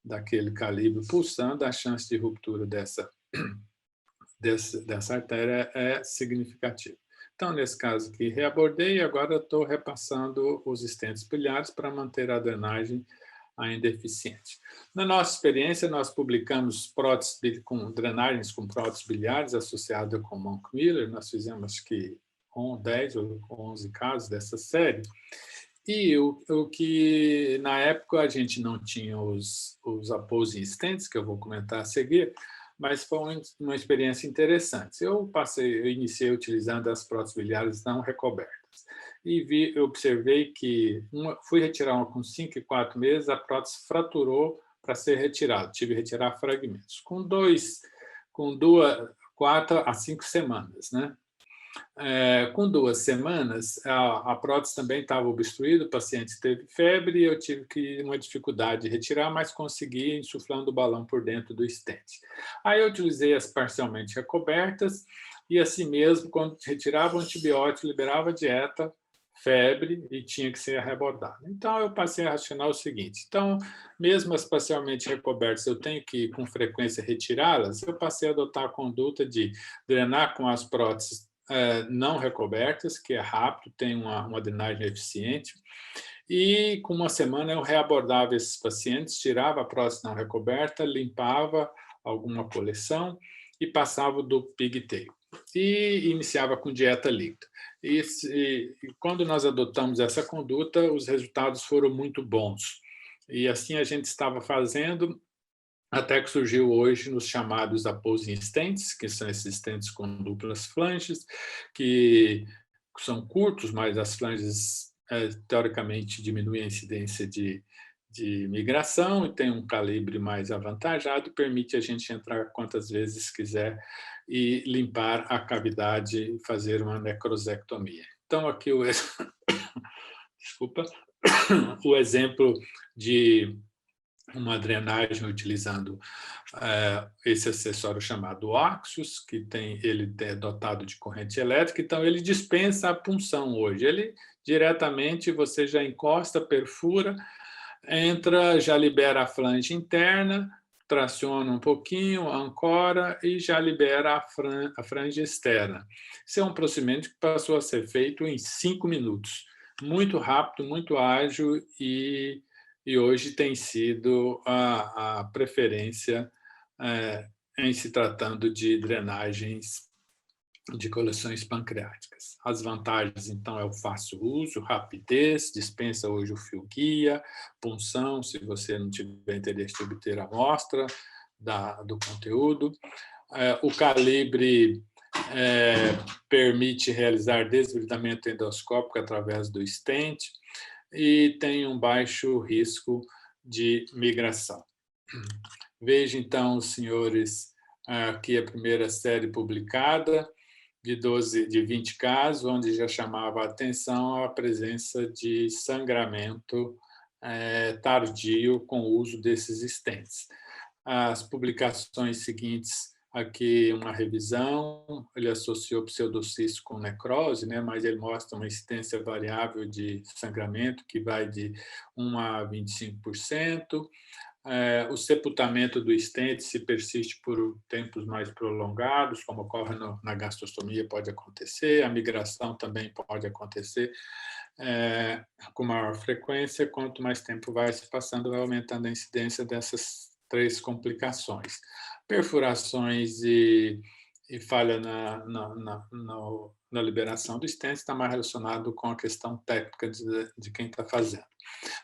daquele calibre pulsando, a chance de ruptura dessa artéria é significativa. Então, nesse caso aqui, reabordei e agora estou repassando os estentes biliares para manter a drenagem ainda eficiente. Na nossa experiência, nós publicamos próteses drenagens com próteses biliares associadas com Monk Miller. Nós fizemos, acho que, 10 ou 11 casos dessa série. E o que, na época, a gente não tinha os opposing stents, que eu vou comentar a seguir, mas foi uma experiência interessante. Eu iniciei utilizando as próteses biliares não recobertas. E observei que fui retirar uma com 5 e 4 meses, a prótese fraturou para ser retirado. Tive que retirar fragmentos. Com 4 a 5 semanas, né? Com 2 semanas, a prótese também estava obstruída, o paciente teve febre e eu tive uma dificuldade de retirar, mas consegui insuflando o balão por dentro do stent. Aí eu utilizei as parcialmente recobertas e assim mesmo, quando retirava o antibiótico, liberava a dieta, febre e tinha que ser arrebordado. Então, eu passei a racionar o seguinte, então, mesmo as parcialmente recobertas, eu tenho que, com frequência, retirá-las, eu passei a adotar a conduta de drenar com as próteses não recobertas, que é rápido, tem uma drenagem eficiente, e com 1 semana eu reabordava esses pacientes, tirava a prótese não recoberta, limpava alguma coleção e passava do pigtail. E iniciava com dieta líquida. E quando nós adotamos essa conduta, os resultados foram muito bons. E assim a gente estava fazendo, até que surgiu hoje nos chamados opposing stents, que são esses stents com duplas flanges, que são curtos, mas as flanges, teoricamente, diminuem a incidência de migração e tem um calibre mais avantajado, permite a gente entrar quantas vezes quiser e limpar a cavidade e fazer uma necrosectomia. Então, aqui desculpa, o exemplo de uma drenagem utilizando esse acessório chamado Axius, que ele é dotado de corrente elétrica, então ele dispensa a punção hoje. Ele diretamente você já encosta, perfura, entra, já libera a flange interna, traciona um pouquinho, ancora e já libera a flange externa. Esse é um procedimento que passou a ser feito em 5 minutos. Muito rápido, muito ágil e hoje tem sido a preferência em se tratando de drenagens de coleções pancreáticas. As vantagens, então, é o fácil uso, rapidez, dispensa hoje o fio guia, punção, se você não tiver interesse de obter a amostra do conteúdo. O calibre permite realizar desbridamento endoscópico através do stent e tem um baixo risco de migração. Veja, então, senhores, aqui a primeira série publicada, de 20 casos, onde já chamava a atenção a presença de sangramento tardio com o uso desses stents. As publicações seguintes, aqui uma revisão, ele associou pseudocisto com necrose, né, mas ele mostra uma incidência variável de sangramento que vai de 1 a 25%. O sepultamento do stent, se persiste por tempos mais prolongados, como ocorre na gastrostomia, pode acontecer. A migração também pode acontecer com maior frequência. Quanto mais tempo vai se passando, vai aumentando a incidência dessas 3 complicações. Perfurações e falha na liberação do stent está mais relacionado com a questão técnica de quem está fazendo.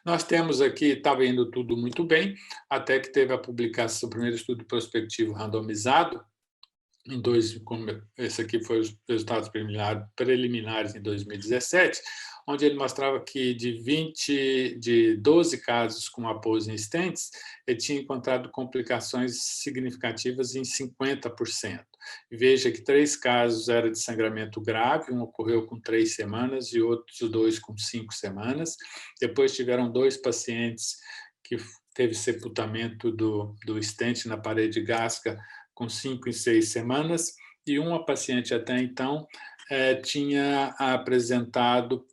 Nós temos aqui, estava indo tudo muito bem, até que teve a publicação do primeiro estudo prospectivo randomizado, esse aqui foi os resultados preliminares em 2017, onde ele mostrava que de 12 casos com opposing stents, ele tinha encontrado complicações significativas em 50%. Veja que 3 casos eram de sangramento grave, um ocorreu com 3 semanas e outros 2 com 5 semanas. Depois tiveram 2 pacientes que teve sepultamento do stent na parede gástrica com 5 e 6 semanas, e uma paciente até então tinha apresentado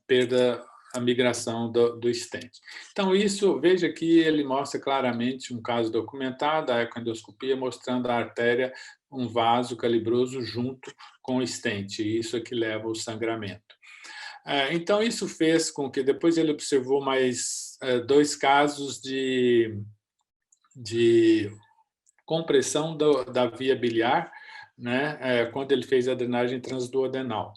perda, a migração do stent. Então, veja aqui, ele mostra claramente um caso documentado, a ecoendoscopia, mostrando a artéria, um vaso calibroso junto com o stent, e isso é que leva ao sangramento. Então, isso fez com que, depois ele observou mais 2 casos de compressão da via biliar, né, quando ele fez a drenagem transduodenal.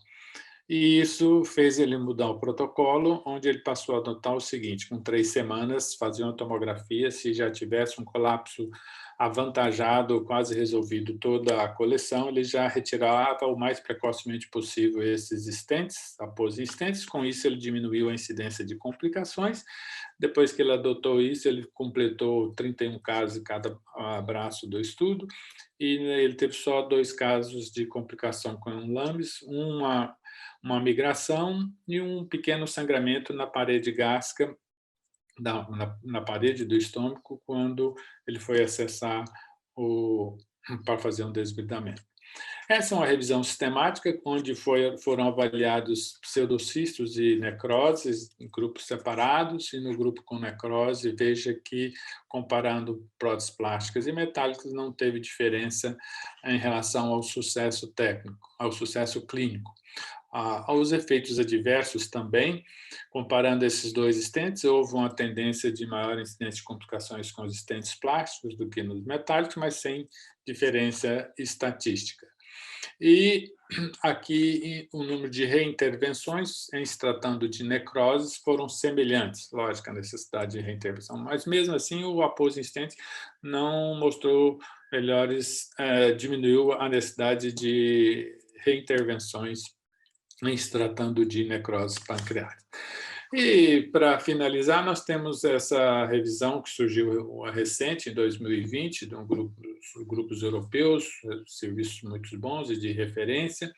E isso fez ele mudar o protocolo, onde ele passou a adotar o seguinte: com 3 semanas, fazia uma tomografia, se já tivesse um colapso avantajado, quase resolvido toda a coleção, ele já retirava o mais precocemente possível esses stents, após stents. Com isso, ele diminuiu a incidência de complicações. Depois que ele adotou isso, ele completou 31 casos em cada braço do estudo, e ele teve só 2 casos de complicação com lambis, uma migração e um pequeno sangramento na parede gástrica, na parede do estômago, quando ele foi acessar para fazer um desbridamento. Essa é uma revisão sistemática, onde foram avaliados pseudocistos e necroses em grupos separados, e no grupo com necrose, veja que, comparando próteses plásticas e metálicas, não teve diferença em relação ao sucesso técnico, ao sucesso clínico. Aos efeitos adversos também, comparando esses 2 stents, houve uma tendência de maior incidência de complicações com os stents plásticos do que nos metálicos, mas sem diferença estatística. E aqui o número de reintervenções em se tratando de necroses foram semelhantes, lógico, a necessidade de reintervenção, mas mesmo assim o após stent não mostrou melhores, diminuiu a necessidade de reintervenções em se tratando de necrose pancreática. E, para finalizar, nós temos essa revisão que surgiu recente, em 2020, de grupos europeus, serviços muito bons e de referência,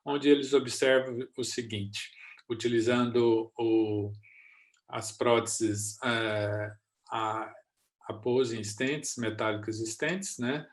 onde eles observam o seguinte: utilizando as próteses após stents, metálicos stents, né,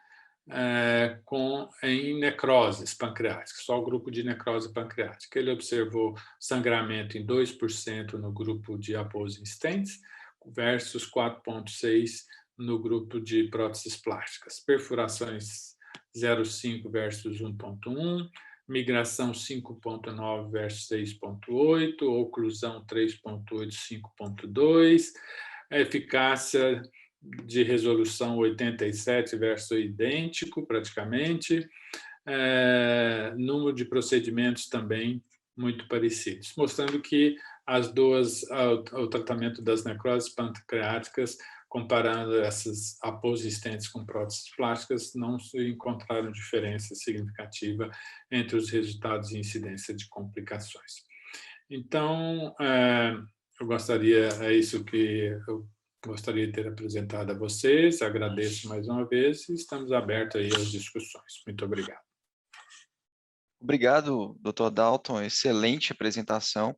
em necroses pancreáticas, só o grupo de necrose pancreática. Ele observou sangramento em 2% no grupo de após stents versus 4,6% no grupo de próteses plásticas. Perfurações 0,5 versus 1,1%, migração 5,9 versus 6,8%, oclusão 3,8, 5,2%, eficácia de resolução 87 versus idêntico, praticamente. Número de procedimentos também muito parecidos, mostrando que o tratamento das necroses pancreáticas, comparando essas após-stents com próteses plásticas, não se encontraram diferença significativa entre os resultados e incidência de complicações. Então, é isso que eu gostaria de ter apresentado a vocês. Agradeço mais uma vez e estamos abertos aí às discussões. Muito obrigado. Obrigado, Dr. Dalton. Excelente apresentação.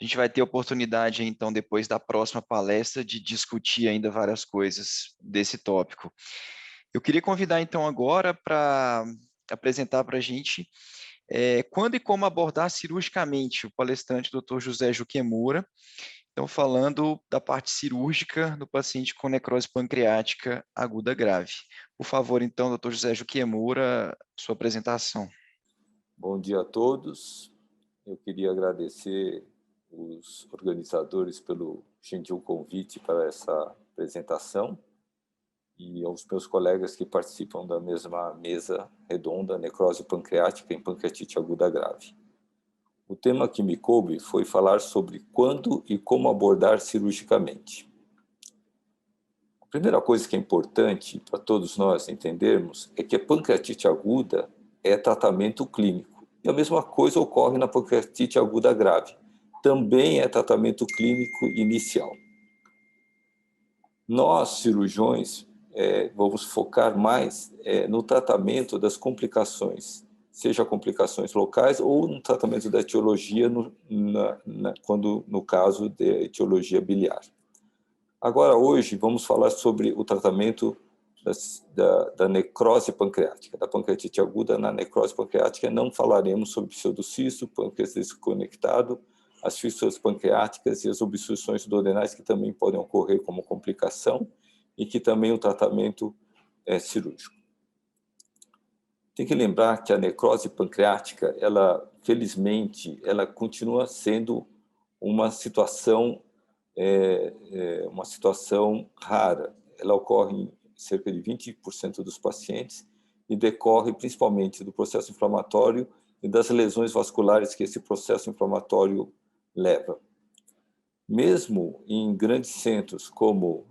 A gente vai ter oportunidade, então, depois da próxima palestra, de discutir ainda várias coisas desse tópico. Eu queria convidar, então, agora para apresentar para a gente quando e como abordar cirurgicamente o palestrante Dr. José Juquemura. Então, falando da parte cirúrgica do paciente com necrose pancreática aguda grave. Por favor, então, Dr. José Juquemura, sua apresentação. Bom dia a todos. Eu queria agradecer os organizadores pelo gentil convite para essa apresentação e aos meus colegas que participam da mesma mesa redonda, necrose pancreática em pancreatite aguda grave. O tema que me coube foi falar sobre quando e como abordar cirurgicamente. A primeira coisa que é importante para todos nós entendermos é que a pancreatite aguda é tratamento clínico. E a mesma coisa ocorre na pancreatite aguda grave. Também é tratamento clínico inicial. Nós, cirurgiões, vamos focar mais no tratamento das complicações, seja complicações locais ou no tratamento da etiologia, no caso de etiologia biliar. Agora, hoje, vamos falar sobre o tratamento da necrose pancreática, da pancreatite aguda na necrose pancreática. Não falaremos sobre pseudocisto, pâncreas desconectado, as fístulas pancreáticas e as obstruções duodenais, que também podem ocorrer como complicação e que também o tratamento é cirúrgico. Tem que lembrar que a necrose pancreática, felizmente, ela continua sendo uma situação rara. Ela ocorre em cerca de 20% dos pacientes e decorre principalmente do processo inflamatório e das lesões vasculares que esse processo inflamatório leva. Mesmo em grandes centros, como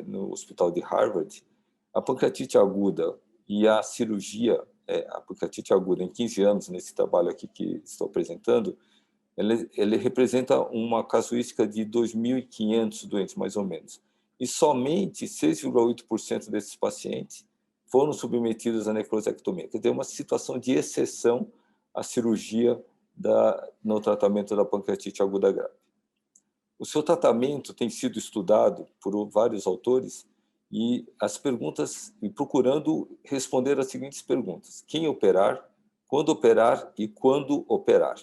no Hospital de Harvard, a pancreatite aguda e a cirurgia, a pancreatite aguda em 15 anos, nesse trabalho aqui que estou apresentando, ele representa uma casuística de 2.500 doentes, mais ou menos. E somente 6,8% desses pacientes foram submetidos à necrosectomia. Quer dizer, uma situação de exceção à cirurgia no tratamento da pancreatite aguda grave. O seu tratamento tem sido estudado por vários autores e procurando responder as seguintes perguntas: quem operar, quando operar e quando operar.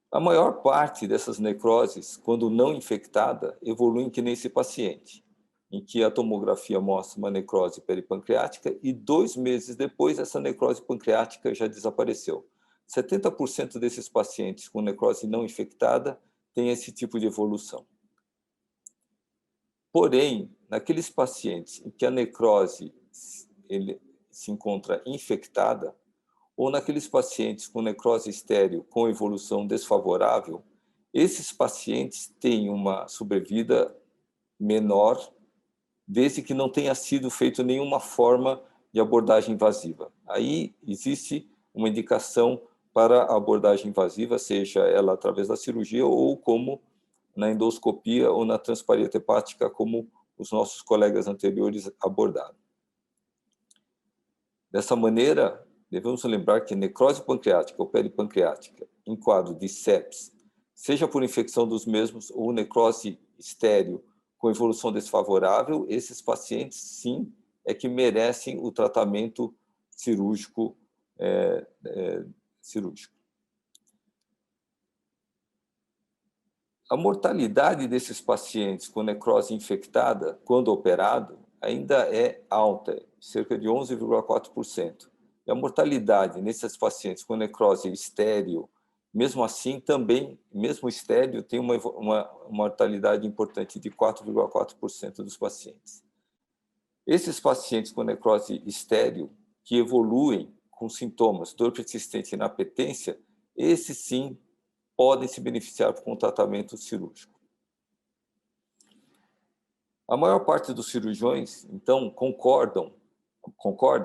A maior parte dessas necroses, quando não infectada, evoluem que nesse paciente, em que a tomografia mostra uma necrose peripancreática e 2 meses depois essa necrose pancreática já desapareceu. 70% desses pacientes com necrose não infectada têm esse tipo de evolução. Porém, naqueles pacientes em que a necrose se encontra infectada, ou naqueles pacientes com necrose estéril com evolução desfavorável, esses pacientes têm uma sobrevida menor, desde que não tenha sido feita nenhuma forma de abordagem invasiva. Aí existe uma indicação para a abordagem invasiva, seja ela através da cirurgia ou como na endoscopia ou na transparência hepática, como os nossos colegas anteriores abordaram. Dessa maneira, devemos lembrar que necrose pancreática ou peripancreática em quadro de sepsis, seja por infecção dos mesmos ou necrose estéril com evolução desfavorável, esses pacientes, sim, é que merecem o tratamento cirúrgico. A mortalidade desses pacientes com necrose infectada, quando operado, ainda é alta, cerca de 11,4%. E a mortalidade nesses pacientes com necrose estéril, mesmo assim, também, mesmo estéril, tem uma mortalidade importante de 4,4% dos pacientes. Esses pacientes com necrose estéril, que evoluem com sintomas, dor persistente e inapetência, esses sim podem se beneficiar com o tratamento cirúrgico. A maior parte dos cirurgiões, então, concorda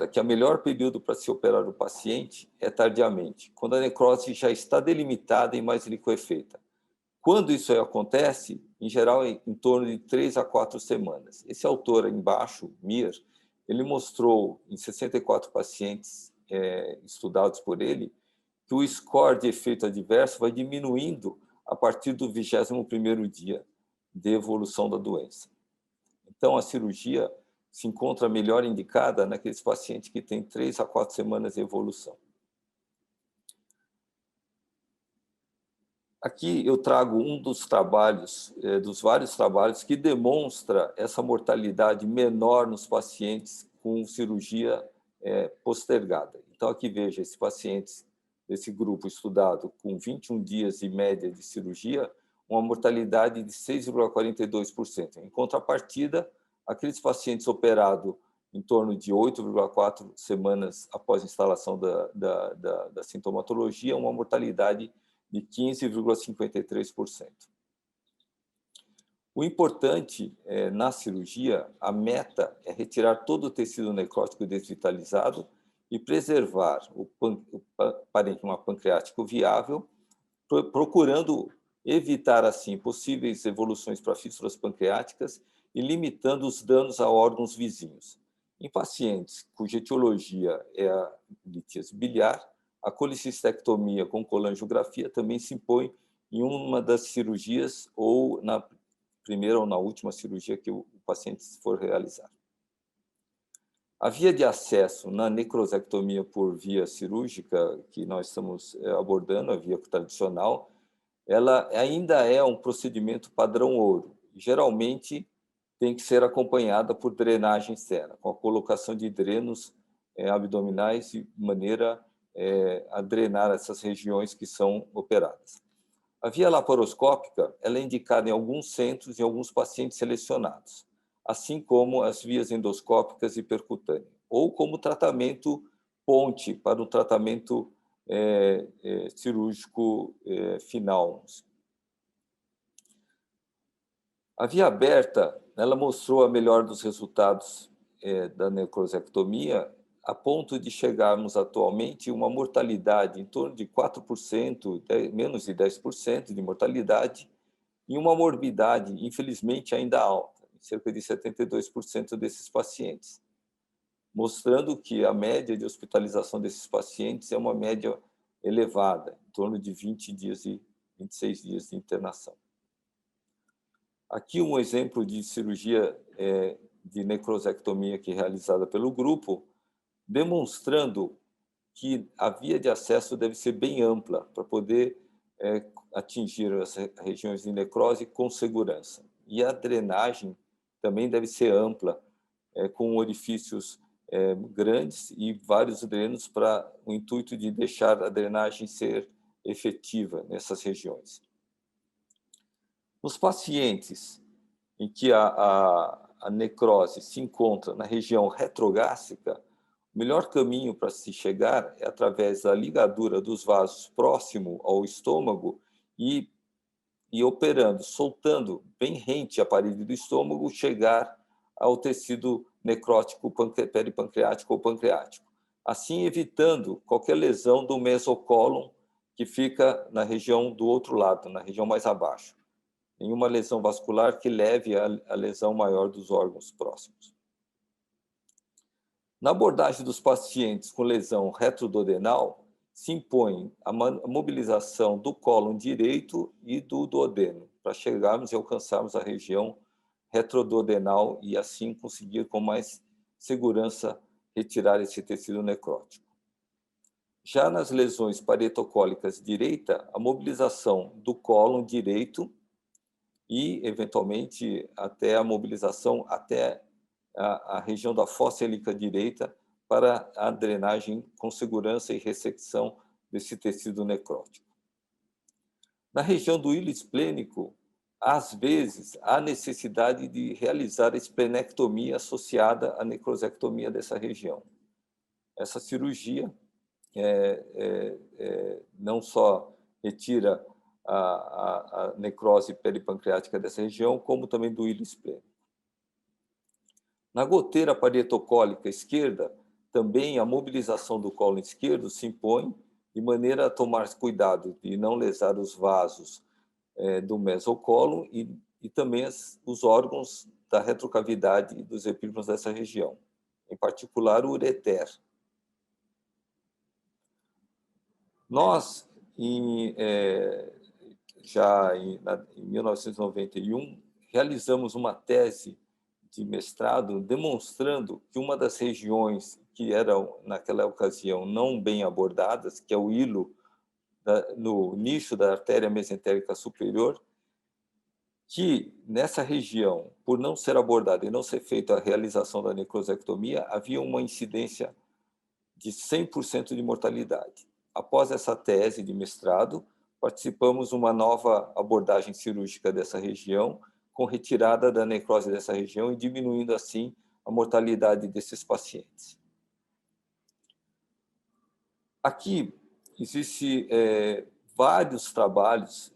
que o melhor período para se operar o paciente é tardiamente, quando a necrose já está delimitada e mais liquefeita. Quando isso acontece, em geral, é em torno de 3 a 4 semanas. Esse autor aí embaixo, Mir, ele mostrou em 64 pacientes estudados por ele que o score de efeito adverso vai diminuindo a partir do 21º dia de evolução da doença. Então, a cirurgia se encontra melhor indicada naqueles pacientes que têm 3 a 4 semanas de evolução. Aqui eu trago um dos trabalhos, dos vários trabalhos, que demonstra essa mortalidade menor nos pacientes com cirurgia postergada. Então, aqui veja esses pacientes, esse grupo estudado com 21 dias de média de cirurgia, uma mortalidade de 6,42%. Em contrapartida, aqueles pacientes operados em torno de 8,4 semanas após a instalação da sintomatologia, uma mortalidade de 15,53%. O importante na cirurgia, a meta é retirar todo o tecido necrótico desvitalizado e preservar o parênquima pancreático viável, procurando evitar, assim, possíveis evoluções para fístulas pancreáticas e limitando os danos a órgãos vizinhos. Em pacientes cuja etiologia é a litíase biliar, a colicistectomia com colangiografia também se impõe em uma das cirurgias ou na primeira ou na última cirurgia que o paciente for realizar. A via de acesso na necrosectomia por via cirúrgica, que nós estamos abordando, a via tradicional, ela ainda é um procedimento padrão ouro. Geralmente, tem que ser acompanhada por drenagem externa, com a colocação de drenos abdominais de maneira a drenar essas regiões que são operadas. A via laparoscópica ela é indicada em alguns centros e em alguns pacientes selecionados, assim como as vias endoscópicas e percutâneas. ou como tratamento ponte para um tratamento cirúrgico final. A via aberta, ela mostrou a melhor dos resultados da necrosectomia, a ponto de chegarmos atualmente a uma mortalidade em torno de 4%, menos de 10% de mortalidade, e uma morbidade, infelizmente, ainda alta, cerca de 72% desses pacientes, mostrando que a média de hospitalização desses pacientes é uma média elevada, em torno de 20 dias e 26 dias de internação. Aqui um exemplo de cirurgia de necrosectomia que é realizada pelo grupo, demonstrando que a via de acesso deve ser bem ampla para poder atingir as regiões de necrose com segurança. E a drenagem também deve ser ampla, com orifícios grandes e vários drenos para o intuito de deixar a drenagem ser efetiva nessas regiões. Nos pacientes em que a necrose se encontra na região retrogástrica, o melhor caminho para se chegar é através da ligadura dos vasos próximo ao estômago e operando, soltando bem rente a parede do estômago, chegar ao tecido necrótico peripancreático ou pancreático, assim evitando qualquer lesão do mesocólon que fica na região do outro lado, na região mais abaixo. Nenhuma lesão vascular que leve à lesão maior dos órgãos próximos. Na abordagem dos pacientes com lesão retroduodenal, se impõe a mobilização do cólon direito e do duodeno, para chegarmos e alcançarmos a região retroduodenal e assim conseguir com mais segurança retirar esse tecido necrótico. Já nas lesões paretocólicas direita, a mobilização do cólon direito e, eventualmente, até a mobilização até a região da fossa ilíaca direita para a drenagem com segurança e ressecção desse tecido necrótico. Na região do hilo esplênico, às vezes, há necessidade de realizar a esplenectomia associada à necrosectomia dessa região. Essa cirurgia não só retira a necrose peripancreática dessa região, como também do hilo esplênico. Na goteira parietocólica esquerda, também a mobilização do cólon esquerdo se impõe de maneira a tomar cuidado de não lesar os vasos do mesocólon e também os órgãos da retrocavidade e dos epífinos dessa região, em particular o ureter. Nós, já em 1991, realizamos uma tese de mestrado demonstrando que uma das regiões que eram, naquela ocasião, não bem abordadas, que é o hilo no nicho da artéria mesentérica superior, que nessa região, por não ser abordada e não ser feita a realização da necrosectomia, havia uma incidência de 100% de mortalidade. Após essa tese de mestrado, participamos de uma nova abordagem cirúrgica dessa região, com retirada da necrose dessa região e diminuindo, assim, a mortalidade desses pacientes. Aqui existem vários trabalhos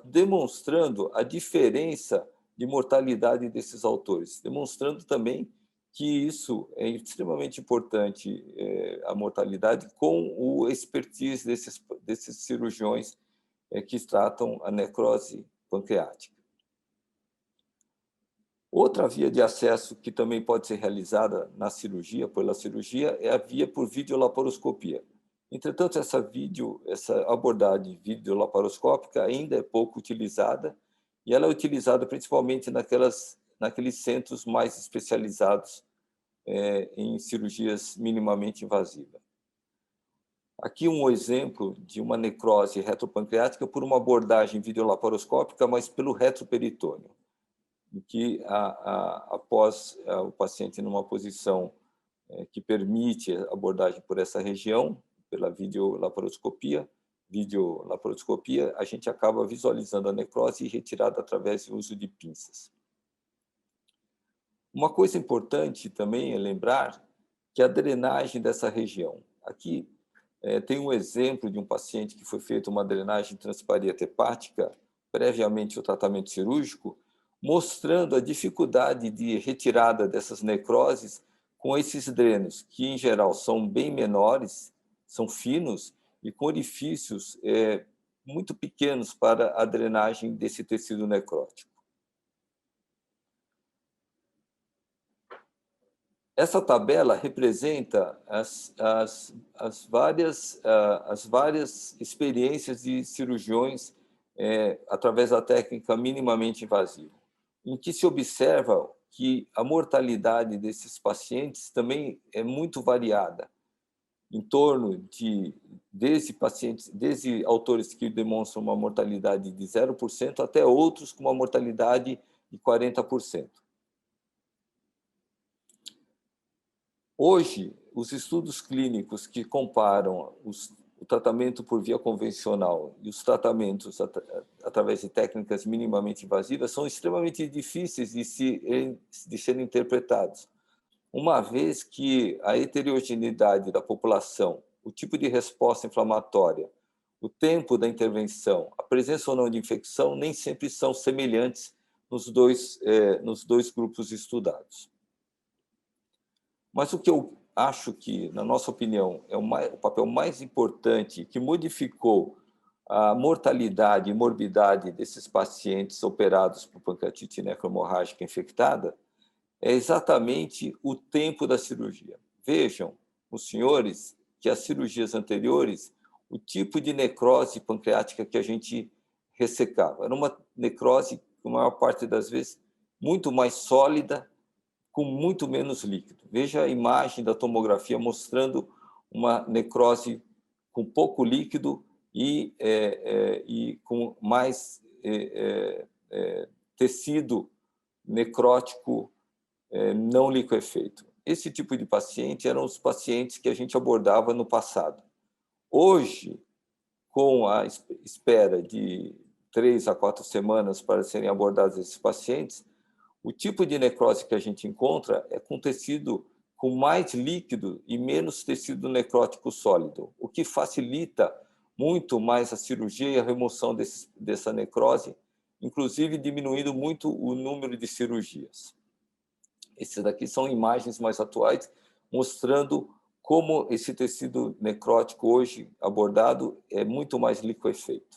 demonstrando a diferença de mortalidade desses autores, demonstrando também que isso é extremamente importante, a mortalidade, com o expertise desses cirurgiões que tratam a necrose pancreática. Outra via de acesso que também pode ser realizada na cirurgia, pela cirurgia, é a via por videolaparoscopia. Entretanto, essa abordagem videolaparoscópica ainda é pouco utilizada e ela é utilizada principalmente naqueles centros mais especializados em cirurgias minimamente invasivas. Aqui um exemplo de uma necrose retropancreática por uma abordagem videolaparoscópica, mas pelo retroperitônio, em que, após o paciente numa posição que permite a abordagem por essa região, pela videolaparoscopia, a gente acaba visualizando a necrose e retirada através do uso de pinças. Uma coisa importante também é lembrar que a drenagem dessa região. Aqui tem um exemplo de um paciente que foi feita uma drenagem transparente hepática previamente ao tratamento cirúrgico, mostrando a dificuldade de retirada dessas necroses com esses drenos, que em geral são bem menores, são finos e com orifícios muito pequenos para a drenagem desse tecido necrótico. Essa tabela representa as várias experiências de cirurgiões através da técnica minimamente invasiva, em que se observa que a mortalidade desses pacientes também é muito variada, em torno de, desde autores que demonstram uma mortalidade de 0% até outros com uma mortalidade de 40%. Hoje, os estudos clínicos que comparam o tratamento por via convencional e os tratamentos através de técnicas minimamente invasivas são extremamente difíceis de serem interpretados, uma vez que a heterogeneidade da população, o tipo de resposta inflamatória, o tempo da intervenção, a presença ou não de infecção nem sempre são semelhantes nos dois grupos estudados. Mas o que eu acho que, na nossa opinião, é o papel mais importante que modificou a mortalidade e morbidade desses pacientes operados por pancreatite necrohemorrágica infectada é exatamente o tempo da cirurgia. Vejam, os senhores, que as cirurgias anteriores, o tipo de necrose pancreática que a gente ressecava. Era uma necrose, na maior parte das vezes, muito mais sólida, com muito menos líquido. Veja a imagem da tomografia mostrando uma necrose com pouco líquido e com mais tecido necrótico não liquefeito. Esse tipo de paciente eram os pacientes que a gente abordava no passado. Hoje, com a espera de 3 a 4 semanas para serem abordados esses pacientes, o tipo de necrose que a gente encontra é com tecido com mais líquido e menos tecido necrótico sólido, o que facilita muito mais a cirurgia e a remoção dessa necrose, inclusive diminuindo muito o número de cirurgias. Esses daqui são imagens mais atuais, mostrando como esse tecido necrótico hoje abordado é muito mais liquefeito.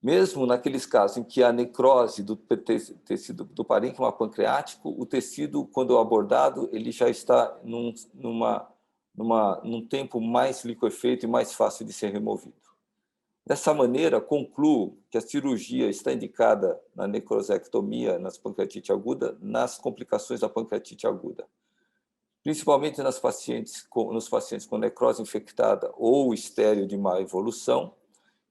Mesmo naqueles casos em que a necrose do tecido do parênquima pancreático, o tecido, quando abordado, ele já está num tempo mais liquefeito e mais fácil de ser removido. Dessa maneira, concluo que a cirurgia está indicada na necrosectomia, nas pancreatite aguda, nas complicações da pancreatite aguda, principalmente nos pacientes com necrose infectada ou estéril de má evolução,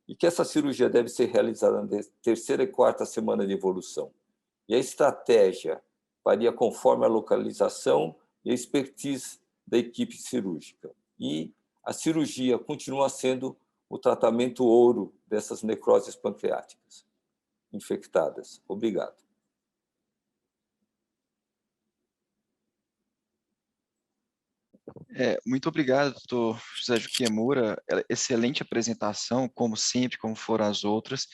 e que essa cirurgia deve ser realizada na 3ª e 4ª semana de evolução. E a estratégia varia conforme a localização e a expertise da equipe cirúrgica. E a cirurgia continua sendo o tratamento ouro dessas necroses pancreáticas infectadas. Obrigado. Muito obrigado, doutor José Joquemura. Excelente apresentação, como sempre, como foram as outras.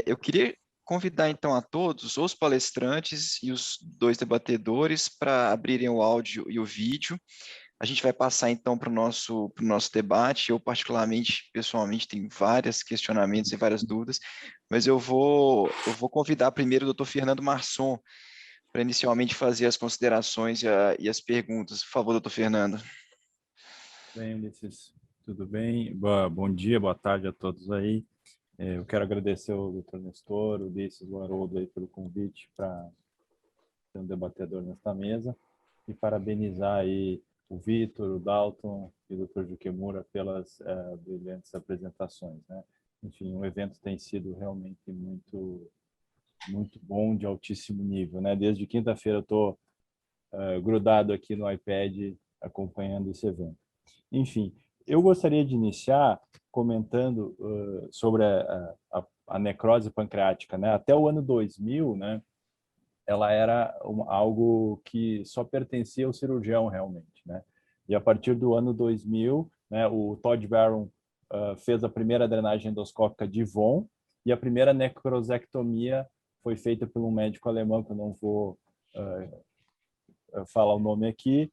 Eu queria convidar, então, a todos, os palestrantes e os 2 debatedores, para abrirem o áudio e o vídeo. A gente vai passar, então, para o nosso debate. Eu, particularmente, pessoalmente, tenho vários questionamentos e várias dúvidas, mas eu vou convidar primeiro o doutor Fernando Marçom, para inicialmente fazer as considerações e as perguntas. Por favor, doutor Fernando. Bem, Ulisses, tudo bem? Bom dia, boa tarde a todos aí. Eu quero agradecer ao doutor Nestor, o Ulisses, o Haroldo aí pelo convite para ser um debatedor nesta mesa e parabenizar aí o Vitor, o Dalton e o doutor Joquemura pelas brilhantes apresentações, né? Enfim, o evento tem sido realmente muito bom, de altíssimo nível, né? Desde quinta-feira eu estou grudado aqui no iPad acompanhando esse evento. Enfim, eu gostaria de iniciar comentando sobre a necrose pancreática, né? Até o ano 2000, né? Ela era algo que só pertencia ao cirurgião realmente, né? E a partir do ano 2000, né, o Todd Barron fez a primeira drenagem endoscópica de Von e a primeira necrosectomia foi feita por um médico alemão, que eu não vou falar o nome aqui,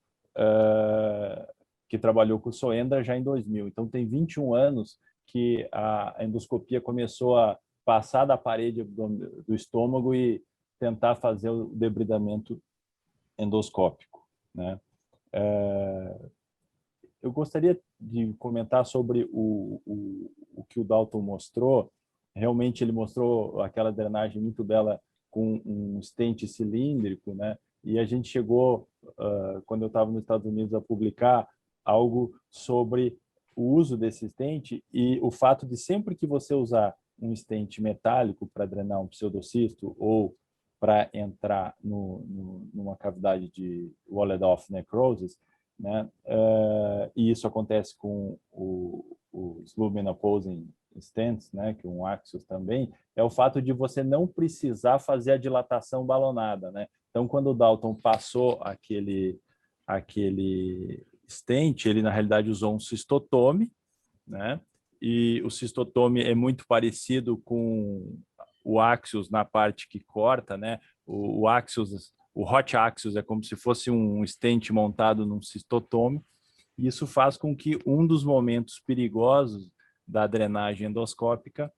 que trabalhou com o Soendra já em 2000. Então, tem 21 anos que a endoscopia começou a passar da parede do estômago e tentar fazer o debridamento endoscópico, né? Eu gostaria de comentar sobre o que o Dalton mostrou. Realmente ele mostrou aquela drenagem muito bela com um stent cilíndrico, né? E a gente chegou, quando eu estava nos Estados Unidos, a publicar algo sobre o uso desse stent e o fato de sempre que você usar um stent metálico para drenar um pseudocisto ou para entrar numa cavidade de walled-off necrosis, né? E isso acontece com os lumen opposing stents, né? Que um Axios também, é o fato de você não precisar fazer a dilatação balonada, né? Então, quando o Dalton passou aquele stent, ele na realidade usou um cistotome, né? E o cistotome é muito parecido com o Axios na parte que corta, né? O Axios, o Hot Axios é como se fosse um stent montado num cistotome. E isso faz com que um dos momentos perigosos da drenagem endoscópica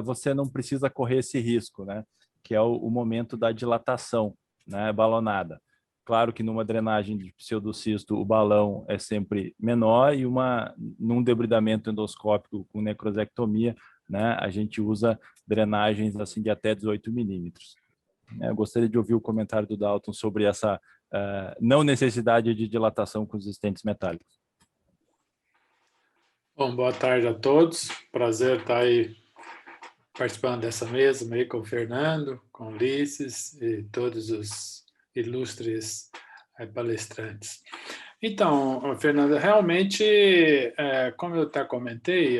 você não precisa correr esse risco, né? Que é o momento da dilatação, né? Balonada. Claro que numa drenagem de pseudocisto o balão é sempre menor e num debridamento endoscópico com necrosectomia, né, a gente usa drenagens assim de até 18 milímetros. Eu gostaria de ouvir o comentário do Dalton sobre essa não necessidade de dilatação com os stents metálicos. Bom, boa tarde a todos. Prazer estar aí participando dessa mesa aí com o Fernando, com o Ulisses e todos os ilustres palestrantes. Então, Fernando, realmente, como eu até comentei,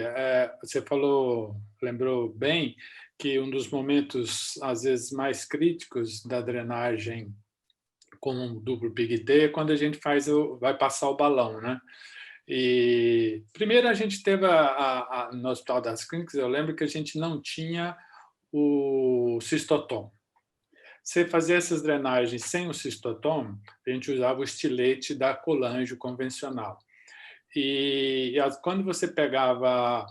você lembrou bem que um dos momentos, às vezes, mais críticos da drenagem com um duplo pigtail é quando a gente vai passar o balão, né? E primeiro a gente teve no Hospital das Clínicas, eu lembro que a gente não tinha o cistotom. Você fazia essas drenagens sem o cistotom, a gente usava o estilete da colangio convencional. E quando você pegava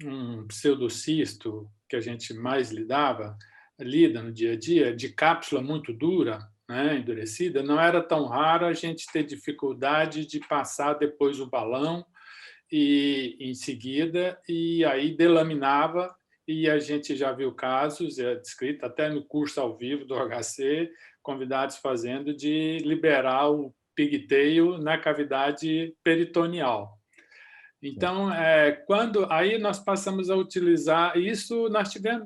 um pseudocisto, que a gente mais lida no dia a dia, de cápsula muito dura, né, endurecida, não era tão raro a gente ter dificuldade de passar depois o balão e em seguida, e aí delaminava. E a gente já viu casos, descrito até no curso ao vivo do HC, convidados fazendo de liberar o pigtail na cavidade peritoneal. Então, aí nós passamos a utilizar isso,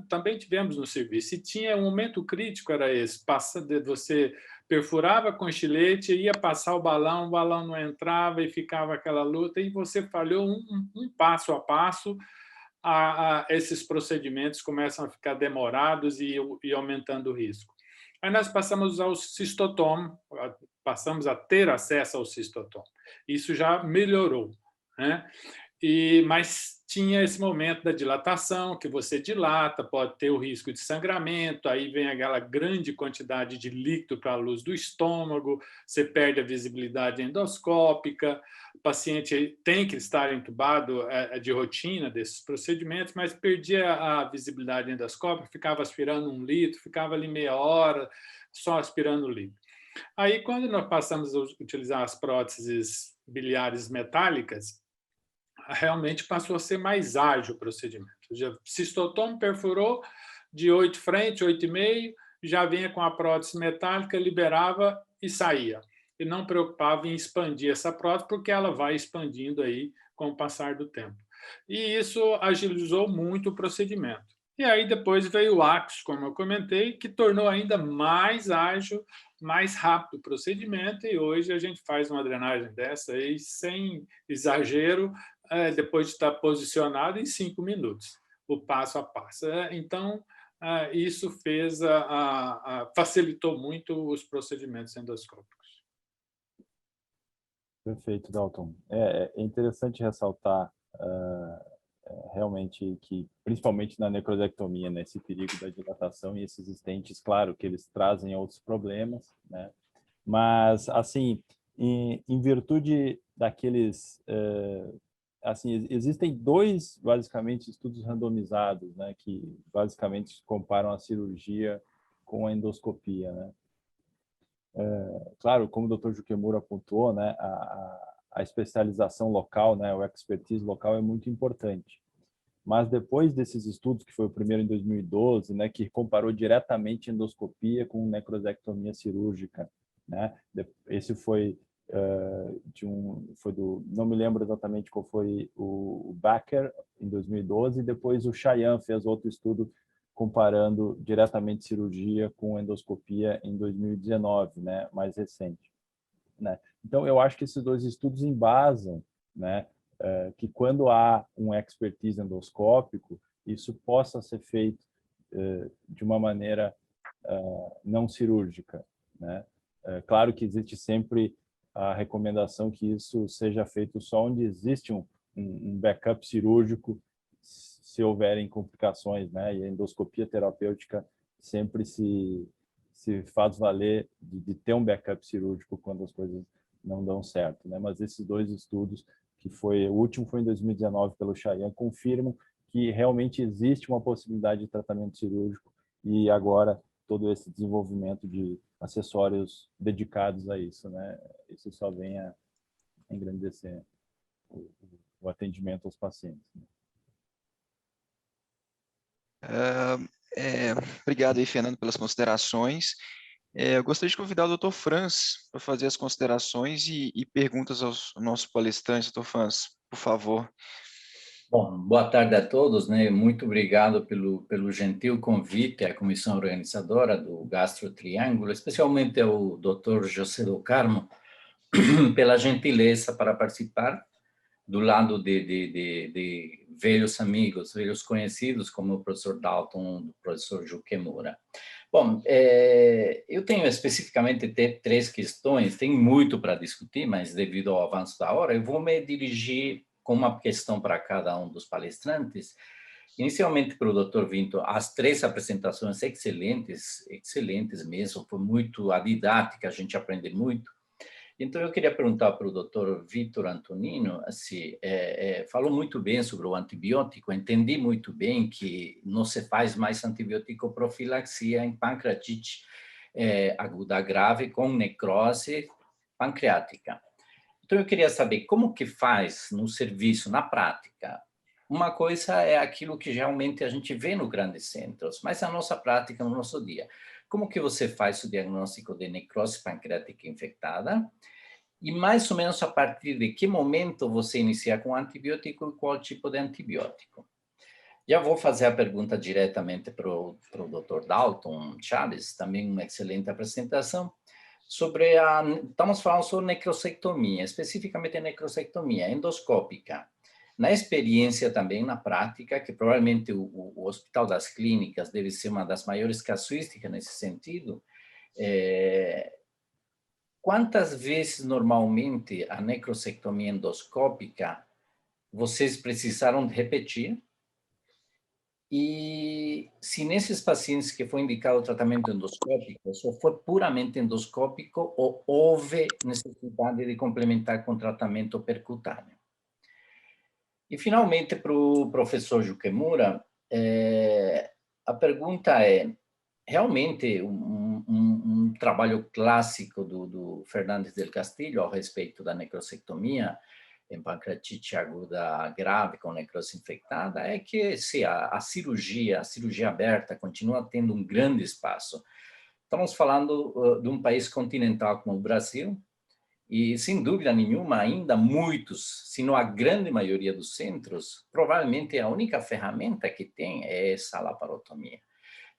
também tivemos no serviço. E tinha um momento crítico, era esse, você perfurava com estilete, ia passar o balão não entrava e ficava aquela luta, e você falhou um passo a passo. Esses procedimentos começam a ficar demorados e aumentando o risco. Aí nós passamos a usar o cistotom, passamos a ter acesso ao cistotom. Isso já melhorou, né? Mas tinha esse momento da dilatação, que você dilata, pode ter o risco de sangramento, aí vem aquela grande quantidade de líquido para a luz do estômago, você perde a visibilidade endoscópica, o paciente tem que estar entubado de rotina desses procedimentos, mas perdia a visibilidade endoscópica, ficava aspirando 1 litro, ficava ali meia hora só aspirando o líquido. Aí, quando nós passamos a utilizar as próteses biliares metálicas, realmente passou a ser mais ágil o procedimento. Já cistotom perfurou de 8 frente, 8,5, já vinha com a prótese metálica, liberava e saía. E não preocupava em expandir essa prótese, porque ela vai expandindo aí com o passar do tempo. E isso agilizou muito o procedimento. E aí depois veio o Axios, como eu comentei, que tornou ainda mais ágil, mais rápido o procedimento, e hoje a gente faz uma drenagem dessa aí, sem exagero, depois de estar posicionado em 5 minutos. o passo a passo. Então, isso facilitou muito os procedimentos endoscópicos. Perfeito, Dalton. É interessante ressaltar realmente que, principalmente na necrosectomia, né, esse perigo da dilatação e esses stents, claro que eles trazem outros problemas, né? Mas, assim, em virtude daqueles... assim, existem dois, basicamente, estudos randomizados, né, que basicamente comparam a cirurgia com a endoscopia, né? Claro, como o Dr. Jukemura pontuou, né, a especialização local, né, o expertise local é muito importante. Mas depois desses estudos, que foi o primeiro em 2012, né, que comparou diretamente endoscopia com necrosectomia cirúrgica, né? Esse foi não me lembro exatamente qual foi o Baker em 2012, e depois o Chayan fez outro estudo comparando diretamente cirurgia com endoscopia em 2019, né, mais recente, né? Então eu acho que esses dois estudos embasam, né, que quando há um expertise endoscópico, isso possa ser feito de uma maneira não cirúrgica, né? Claro que existe sempre a recomendação que isso seja feito só onde existe um backup cirúrgico, se houverem complicações, né? E a endoscopia terapêutica sempre se faz valer de ter um backup cirúrgico quando as coisas não dão certo, né? Mas esses dois estudos, o último foi em 2019 pelo Chayan, confirmam que realmente existe uma possibilidade de tratamento cirúrgico, e agora todo esse desenvolvimento de acessórios dedicados a isso, né? Isso só vem a engrandecer o atendimento aos pacientes, né? Obrigado aí, Fernando, pelas considerações. Eu gostaria de convidar o Dr. Franz para fazer as considerações e perguntas aos nossos palestrantes. Dr. Franz, por favor. Bom, boa tarde a todos, né? Muito obrigado pelo gentil convite à comissão organizadora do Gastro Triângulo, especialmente ao Dr. José do Carmo, pela gentileza para participar do lado de velhos amigos, velhos conhecidos, como o professor Dalton, o professor Jukemura. Bom, eu tenho especificamente três questões, tem muito para discutir, mas devido ao avanço da hora, eu vou me dirigir com uma questão para cada um dos palestrantes. Inicialmente para o Dr. Vinto, as três apresentações excelentes, excelentes mesmo, foi muito a didática, a gente aprende muito. Então, eu queria perguntar para o Dr. Vitor Antonino, assim, falou muito bem sobre o antibiótico, entendi muito bem que não se faz mais antibiótico profilaxia em pancreatite aguda grave com necrose pancreática. Então, eu queria saber como que faz no serviço, na prática. Uma coisa é aquilo que geralmente a gente vê nos grandes centros, mas a nossa prática, no nosso dia. Como que você faz o diagnóstico de necrose pancreática infectada? E mais ou menos a partir de que momento você inicia com antibiótico e qual tipo de antibiótico? Já vou fazer a pergunta diretamente para o Dr. Dalton Chaves, também uma excelente apresentação. Estamos falando sobre necrosectomia, especificamente necrosectomia endoscópica. Na experiência também, na prática, que provavelmente o Hospital das Clínicas deve ser uma das maiores casuísticas nesse sentido, quantas vezes normalmente a necrosectomia endoscópica vocês precisaram de repetir? E se nesses pacientes que foi indicado o tratamento endoscópico, só foi puramente endoscópico ou houve necessidade de complementar com tratamento percutâneo? E, finalmente, para o professor Jukemura, a pergunta é, realmente, um trabalho clássico do Fernández del Castillo a respeito da necrosectomia em pancreatite aguda grave com necrose infectada é que se a cirurgia aberta continua tendo um grande espaço. Estamos falando de um país continental como o Brasil e, sem dúvida nenhuma, ainda muitos, se não a grande maioria dos centros, provavelmente a única ferramenta que tem é essa laparotomia.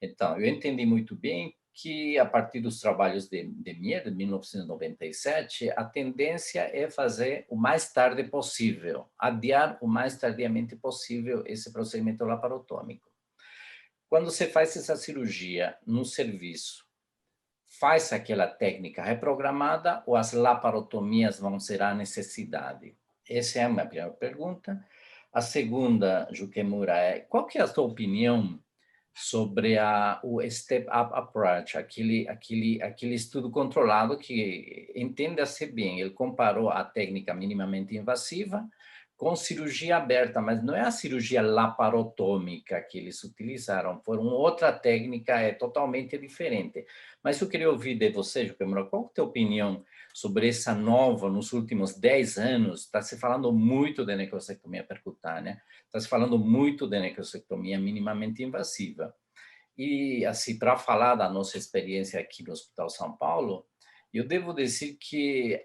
Então, eu entendi muito bem que, a partir dos trabalhos de Mier, de 1997, a tendência é fazer o mais tarde possível, adiar o mais tardiamente possível esse procedimento laparotômico. Quando você faz essa cirurgia no serviço, faz aquela técnica reprogramada ou as laparotomias vão ser a necessidade? Essa é a minha primeira pergunta. A segunda, Jukemura, é qual que é a sua opinião sobre o Step-Up Approach, aquele estudo controlado que, entenda-se bem, ele comparou a técnica minimamente invasiva com cirurgia aberta, mas não é a cirurgia laparotômica que eles utilizaram, foram outra técnica, é totalmente diferente. Mas eu queria ouvir de você, Jukemura, qual é a tua opinião sobre essa nova, nos últimos 10 anos, está se falando muito de necrosectomia percutânea, está se falando muito de necrosectomia minimamente invasiva. E, assim, para falar da nossa experiência aqui no Hospital São Paulo, eu devo dizer que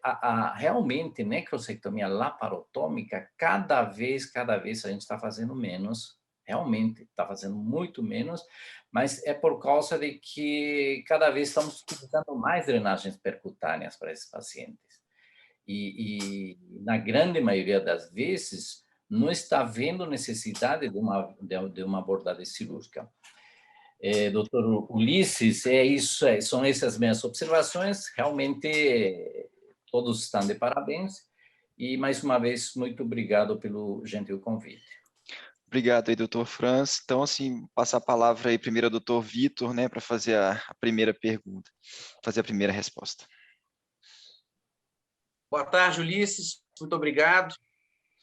realmente necrosectomia laparotômica, cada vez a gente está fazendo menos, realmente está fazendo muito menos, mas é por causa de que cada vez estamos utilizando mais drenagens percutâneas para esses pacientes. E na grande maioria das vezes, não está havendo necessidade de uma abordagem cirúrgica. Doutor Ulisses, são essas minhas observações, realmente todos estão de parabéns, e mais uma vez, muito obrigado pelo gentil convite. Obrigado aí, doutor Franz. Então, assim, passar a palavra aí primeiro ao doutor Vitor, né, para fazer a primeira pergunta, fazer a primeira resposta. Boa tarde, Ulisses. Muito obrigado.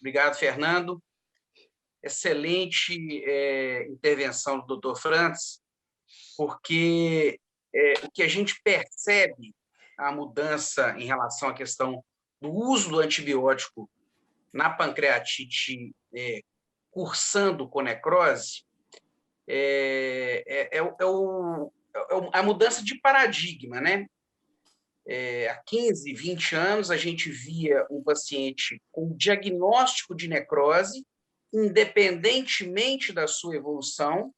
Obrigado, Fernando. Excelente intervenção do doutor Franz, porque o que a gente percebe, a mudança em relação à questão do uso do antibiótico na pancreatite cursando com necrose, a mudança de paradigma, né? Há 15, 20 anos, a gente via um paciente com diagnóstico de necrose, independentemente da sua evolução,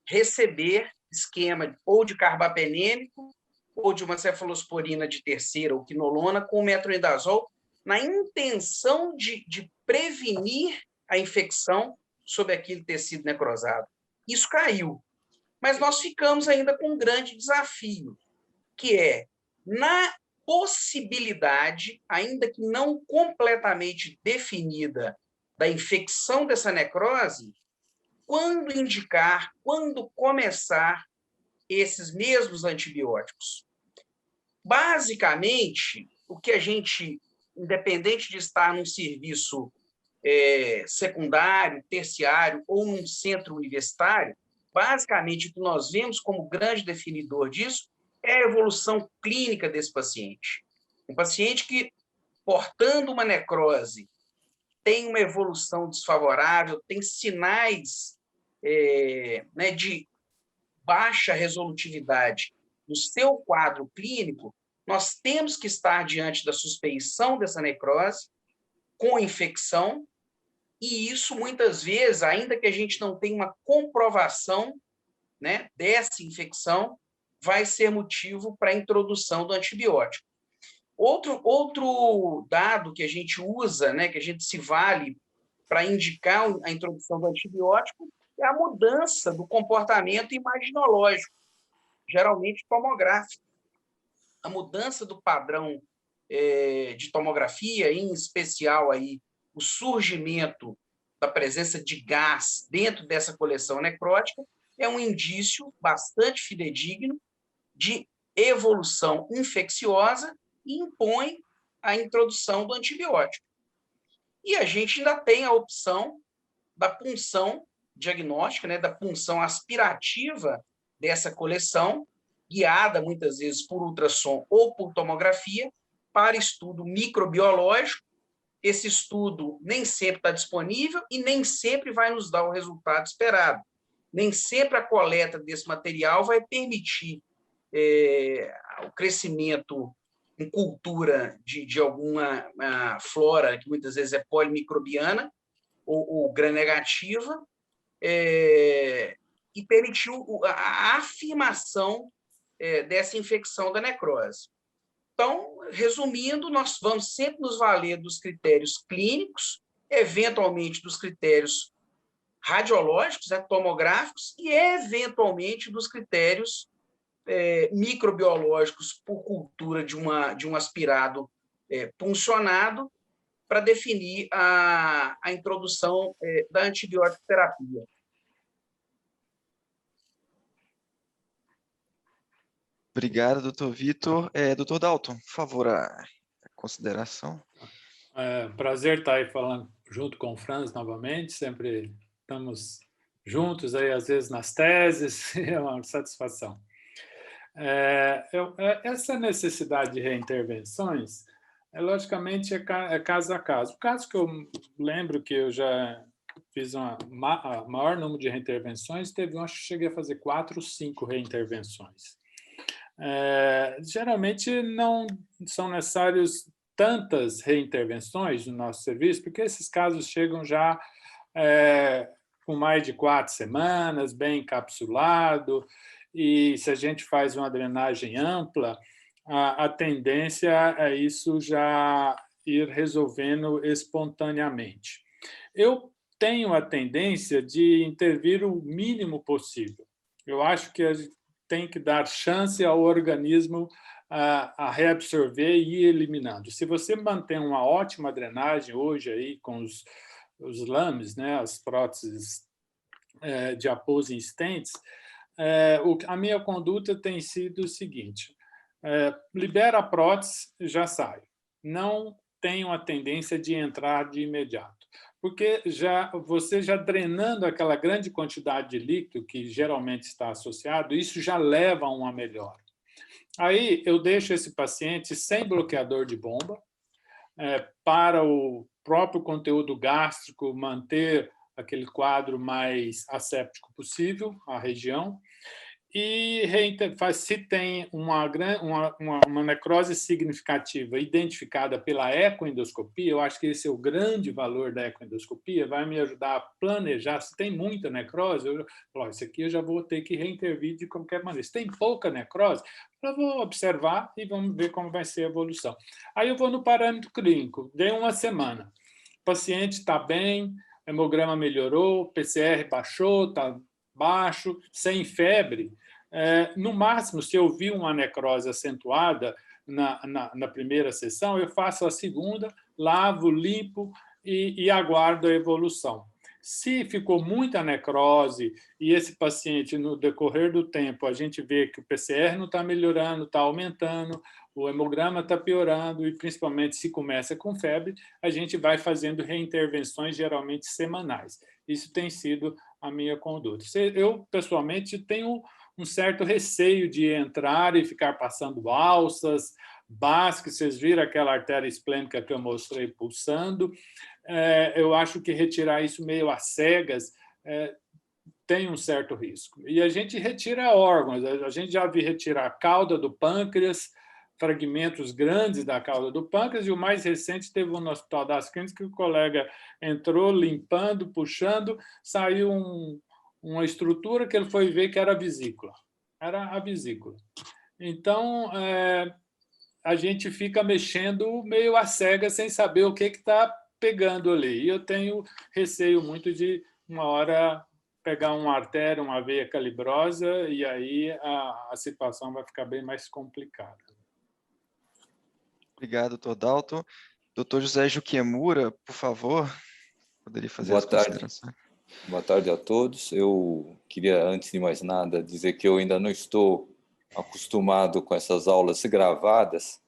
receber esquema ou de carbapenêmico ou de uma cefalosporina de terceira ou quinolona com metronidazol, na intenção de prevenir a infecção sobre aquele tecido necrosado. Isso caiu. Mas nós ficamos ainda com um grande desafio, que é, na possibilidade, ainda que não completamente definida, da infecção dessa necrose, quando indicar, quando começar esses mesmos antibióticos. Basicamente, o que a gente, independente de estar num serviço secundário, terciário ou num centro universitário, basicamente o que nós vemos como grande definidor disso é a evolução clínica desse paciente. Um paciente que, portando uma necrose, tem uma evolução desfavorável, tem sinais de baixa resolutividade no seu quadro clínico, nós temos que estar diante da suspeição dessa necrose com infecção, e isso, muitas vezes, ainda que a gente não tenha uma comprovação, né, dessa infecção, vai ser motivo para a introdução do antibiótico. Outro dado que a gente usa, né, que a gente se vale para indicar a introdução do antibiótico, é a mudança do comportamento imaginológico, geralmente tomográfico. A mudança do padrão de tomografia, em especial aí, o surgimento da presença de gás dentro dessa coleção necrótica, é um indício bastante fidedigno de evolução infecciosa e impõe a introdução do antibiótico. E a gente ainda tem a opção da punção diagnóstica, né, da punção aspirativa dessa coleção, guiada muitas vezes por ultrassom ou por tomografia, para estudo microbiológico. Esse estudo nem sempre está disponível e nem sempre vai nos dar o resultado esperado. Nem sempre a coleta desse material vai permitir o crescimento em cultura de alguma flora, que muitas vezes é polimicrobiana ou gram-negativa, e permitiu a afirmação dessa infecção da necrose. Então, resumindo, nós vamos sempre nos valer dos critérios clínicos, eventualmente dos critérios radiológicos, tomográficos, e eventualmente dos critérios microbiológicos por cultura de um aspirado puncionado, para definir a introdução da antibiótico terapia. Obrigado, doutor Vitor. Doutor Dalton, por favor, a consideração. Prazer estar aí falando junto com o Franz novamente, sempre estamos juntos, aí, às vezes nas teses, é uma satisfação. Essa necessidade de reintervenções, logicamente, é caso a caso. O caso que eu lembro que eu já fiz maior número de reintervenções, acho que cheguei a fazer 4 ou 5 reintervenções. Geralmente não são necessárias tantas reintervenções no nosso serviço, porque esses casos chegam já com mais de 4 semanas, bem encapsulado, e se a gente faz uma drenagem ampla, a tendência é isso já ir resolvendo espontaneamente. Eu tenho a tendência de intervir o mínimo possível. Eu acho que a gente tem que dar chance ao organismo a reabsorver e ir eliminando. Se você mantém uma ótima drenagem hoje aí com os LAMs, né, as próteses de apose em stents, a minha conduta tem sido o seguinte: libera a prótese, já sai. Não tenho a tendência de entrar de imediato, porque você já drenando aquela grande quantidade de líquido que geralmente está associado, isso já leva a uma melhora. Aí eu deixo esse paciente sem bloqueador de bomba, para o próprio conteúdo gástrico manter aquele quadro mais asséptico possível, a região, e se tem uma necrose significativa identificada pela ecoendoscopia, eu acho que esse é o grande valor da ecoendoscopia, vai me ajudar a planejar. Se tem muita necrose, isso aqui eu já vou ter que reintervir de qualquer maneira. Se tem pouca necrose, eu vou observar e vamos ver como vai ser a evolução. Aí eu vou no parâmetro clínico, dei 1 semana, o paciente está bem, o hemograma melhorou, o PCR baixou, está baixo, sem febre. No máximo, se eu vi uma necrose acentuada na primeira sessão, eu faço a segunda, lavo, limpo e aguardo a evolução. Se ficou muita necrose e esse paciente, no decorrer do tempo, a gente vê que o PCR não está melhorando, está aumentando, o hemograma está piorando e, principalmente, se começa com febre, a gente vai fazendo reintervenções, geralmente semanais. Isso tem sido a minha conduta. Eu, pessoalmente, tenho um certo receio de entrar e ficar passando alças, básicas. Vocês viram aquela artéria esplênica que eu mostrei pulsando. Eu acho que retirar isso meio às cegas tem um certo risco. E a gente retira órgãos. A gente já viu retirar a cauda do pâncreas, fragmentos grandes da cauda do pâncreas, e o mais recente teve no Hospital das Clínicas que o colega entrou limpando, puxando, saiu uma estrutura que ele foi ver que era a vesícula. Era a vesícula. Então, a gente fica mexendo meio às cegas, sem saber o que está pegando ali. E eu tenho receio muito de, uma hora, pegar uma artéria, uma veia calibrosa, e aí a situação vai ficar bem mais complicada. Obrigado, doutor Dalton. Doutor José Juquemura, por favor, poderia fazer as considerações. Boa tarde a todos. Eu queria, antes de mais nada, dizer que eu ainda não estou acostumado com essas aulas gravadas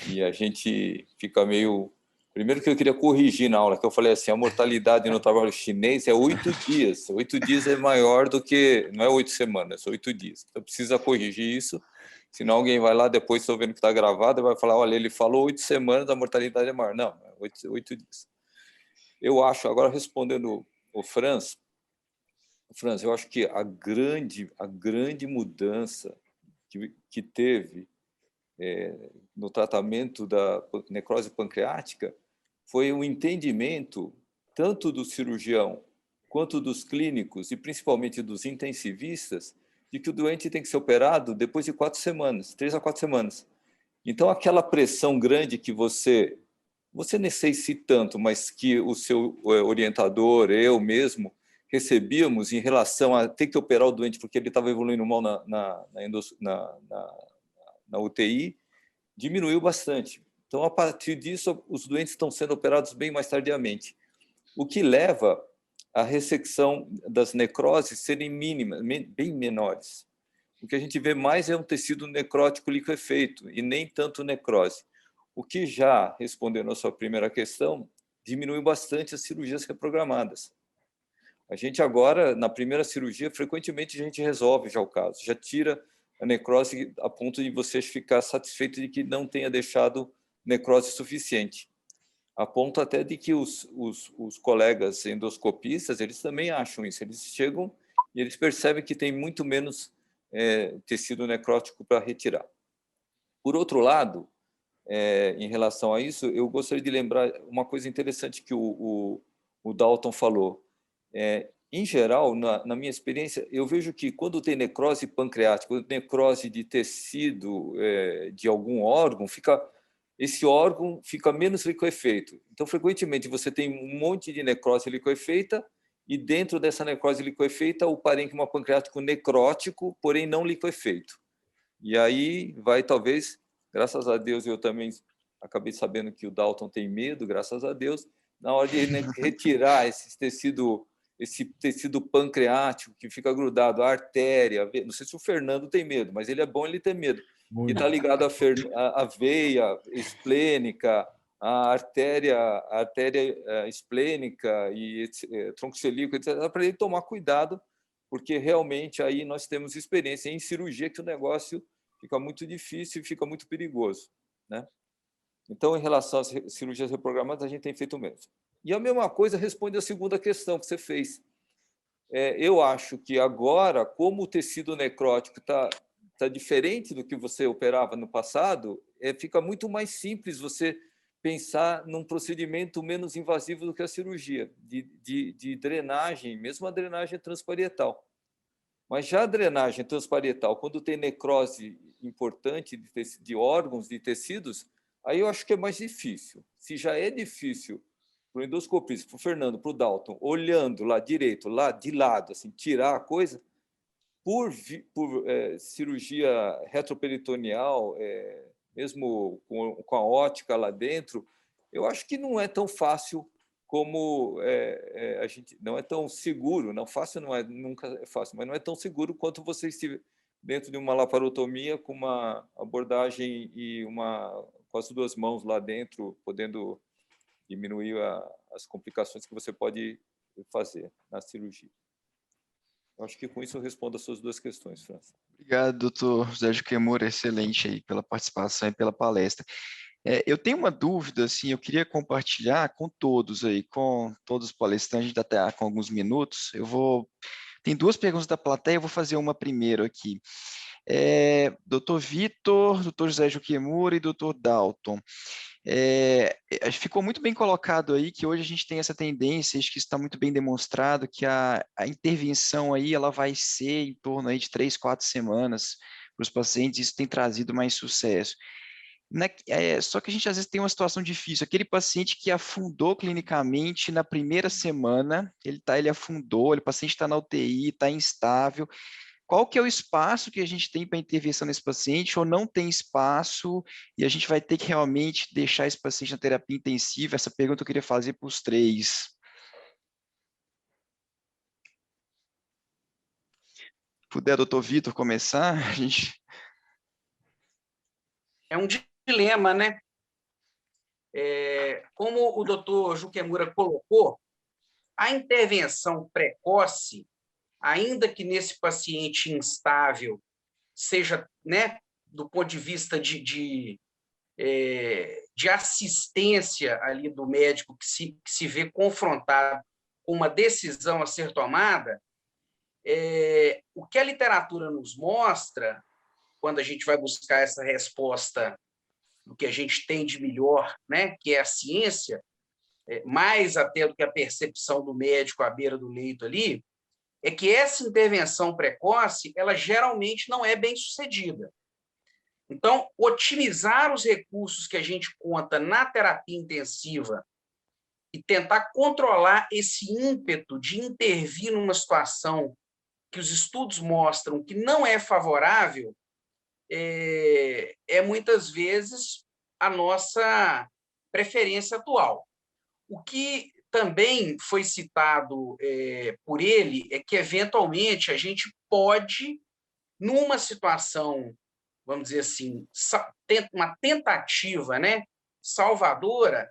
e a gente fica meio... Primeiro que eu queria corrigir na aula, que eu falei assim, a mortalidade no trabalho chinês é 8 dias. 8 dias é maior do que... Não é 8 semanas, é 8 dias. Então, precisa corrigir isso, senão alguém vai lá, depois estou vendo que está gravado, e vai falar, olha, ele falou 8 semanas, a mortalidade é maior. Não, é 8 dias. Eu acho, agora respondendo o Franz, eu acho que a grande mudança que teve no tratamento da necrose pancreática foi o entendimento tanto do cirurgião quanto dos clínicos e principalmente dos intensivistas de que o doente tem que ser operado depois de 4 semanas, 3 a 4 semanas. Então, aquela pressão grande que você nem sei se tanto, mas que o seu orientador, eu mesmo, recebíamos em relação a ter que operar o doente porque ele estava evoluindo mal na UTI, diminuiu bastante. Então, a partir disso, os doentes estão sendo operados bem mais tardiamente, o que leva à ressecção das necroses serem mínimas, bem menores. O que a gente vê mais é um tecido necrótico liquefeito e nem tanto necrose. O que já, respondendo a sua primeira questão, diminui bastante as cirurgias reprogramadas. A gente agora, na primeira cirurgia, frequentemente a gente resolve já o caso, já tira a necrose a ponto de você ficar satisfeito de que não tenha deixado necrose suficiente. A ponto até de que os colegas endoscopistas, eles também acham isso. Eles chegam e eles percebem que tem muito menos tecido necrótico para retirar. Por outro lado, em relação a isso, eu gostaria de lembrar uma coisa interessante que o Dalton falou. Em geral, na minha experiência, eu vejo que quando tem necrose pancreática, quando tem necrose de tecido de algum órgão, esse órgão fica menos liquefeito. Então, frequentemente, você tem um monte de necrose liquefeita e dentro dessa necrose liquefeita, o parênquima pancreático necrótico, porém não liquefeito. E aí vai, talvez, graças a Deus, eu também acabei sabendo que o Dalton tem medo, graças a Deus, na hora de retirar esse tecido pancreático que fica grudado, a artéria, não sei se o Fernando tem medo, mas ele é bom ele ter medo, que está ligado à veia esplênica, a artéria esplênica e tronco celíaco, etc., para ele tomar cuidado, porque realmente aí nós temos experiência em cirurgia que o negócio fica muito difícil e fica muito perigoso, né? Então, em relação às cirurgias reprogramadas, a gente tem feito menos. E a mesma coisa responde à segunda questão que você fez. Eu acho que agora, como o tecido necrótico está diferente do que você operava no passado, fica muito mais simples você pensar num procedimento menos invasivo do que a cirurgia, de drenagem, mesmo a drenagem transparietal. Mas já a drenagem transparietal, quando tem necrose importante de órgãos, de tecidos, aí eu acho que é mais difícil. Se já é difícil para o endoscopista, para o Fernando, para o Dalton, olhando lá direito, lá de lado, assim, tirar a coisa, por cirurgia retroperitoneal, mesmo com a ótica lá dentro, eu acho que não é tão fácil como a gente... Não é tão seguro, não fácil não é, nunca é fácil, mas não é tão seguro quanto você estiver dentro de uma laparotomia com uma abordagem e com as 2 mãos lá dentro, podendo diminuir as complicações que você pode fazer na cirurgia. Eu acho que com isso eu respondo as suas 2 questões, França. Obrigado, doutor José Juquemura, excelente aí pela participação e pela palestra. Eu tenho uma dúvida, assim, eu queria compartilhar com todos aí, com todos os palestrantes, a gente está até com alguns minutos. Tem 2 perguntas da plateia, eu vou fazer uma primeiro aqui. Doutor Vitor, doutor José Juquemura e doutor Dalton. Ficou muito bem colocado aí que hoje a gente tem essa tendência, acho que isso está muito bem demonstrado, que a intervenção aí ela vai ser em torno aí de 3, 4 semanas para os pacientes, isso tem trazido mais sucesso. Só que a gente às vezes tem uma situação difícil, aquele paciente que afundou clinicamente na primeira semana, ele afundou, o paciente está na UTI, está instável. Qual que é o espaço que a gente tem para intervenção nesse paciente, ou não tem espaço, e a gente vai ter que realmente deixar esse paciente na terapia intensiva? Essa pergunta eu queria fazer para os 3. Puder, doutor Vitor, começar? A gente... É um dilema, né? Como o doutor Juquemura colocou, a intervenção precoce, ainda que nesse paciente instável seja, né, do ponto de vista de assistência ali do médico que se vê confrontado com uma decisão a ser tomada, o que a literatura nos mostra, quando a gente vai buscar essa resposta do que a gente tem de melhor, né, que é a ciência, mais até do que a percepção do médico à beira do leito ali, é que essa intervenção precoce, ela geralmente não é bem sucedida. Então, otimizar os recursos que a gente conta na terapia intensiva e tentar controlar esse ímpeto de intervir numa situação que os estudos mostram que não é favorável, é muitas vezes a nossa preferência atual. O que também foi citado por ele é que, eventualmente, a gente pode, numa situação, vamos dizer assim, uma tentativa, né, salvadora,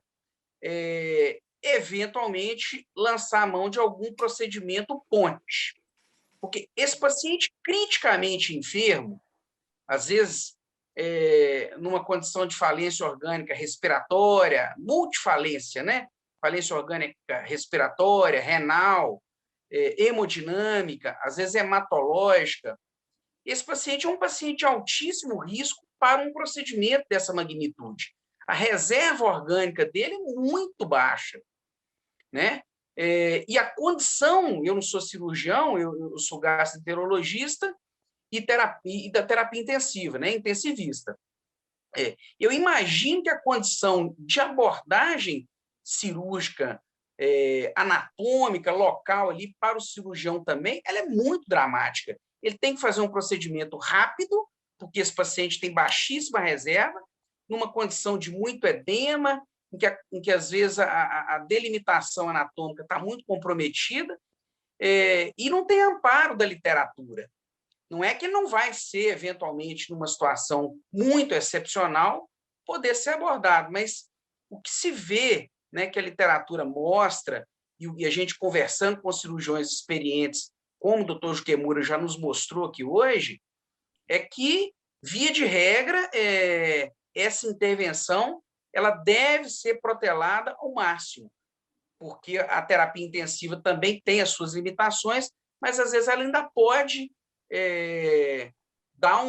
eventualmente lançar a mão de algum procedimento ponte. Porque esse paciente criticamente enfermo, às vezes, numa condição de falência orgânica respiratória, multifalência, né? Falência orgânica respiratória, renal, hemodinâmica, às vezes hematológica. Esse paciente é um paciente de altíssimo risco para um procedimento dessa magnitude. A reserva orgânica dele é muito baixa, né? E a condição, eu não sou cirurgião, eu sou gastroenterologista e da terapia intensiva, né? Intensivista. Eu imagino que a condição de abordagem cirúrgica, anatômica, local ali para o cirurgião também, ela é muito dramática. Ele tem que fazer um procedimento rápido, porque esse paciente tem baixíssima reserva, numa condição de muito edema, em que às vezes a delimitação anatômica está muito comprometida, e não tem amparo da literatura. Não é que não vai ser, eventualmente, numa situação muito excepcional, poder ser abordado, mas o que se vê, né, que a literatura mostra, e a gente conversando com cirurgiões experientes, como o Dr. Juquemura já nos mostrou aqui hoje, é que, via de regra, essa intervenção ela deve ser protelada ao máximo, porque a terapia intensiva também tem as suas limitações, mas, às vezes, ela ainda pode dar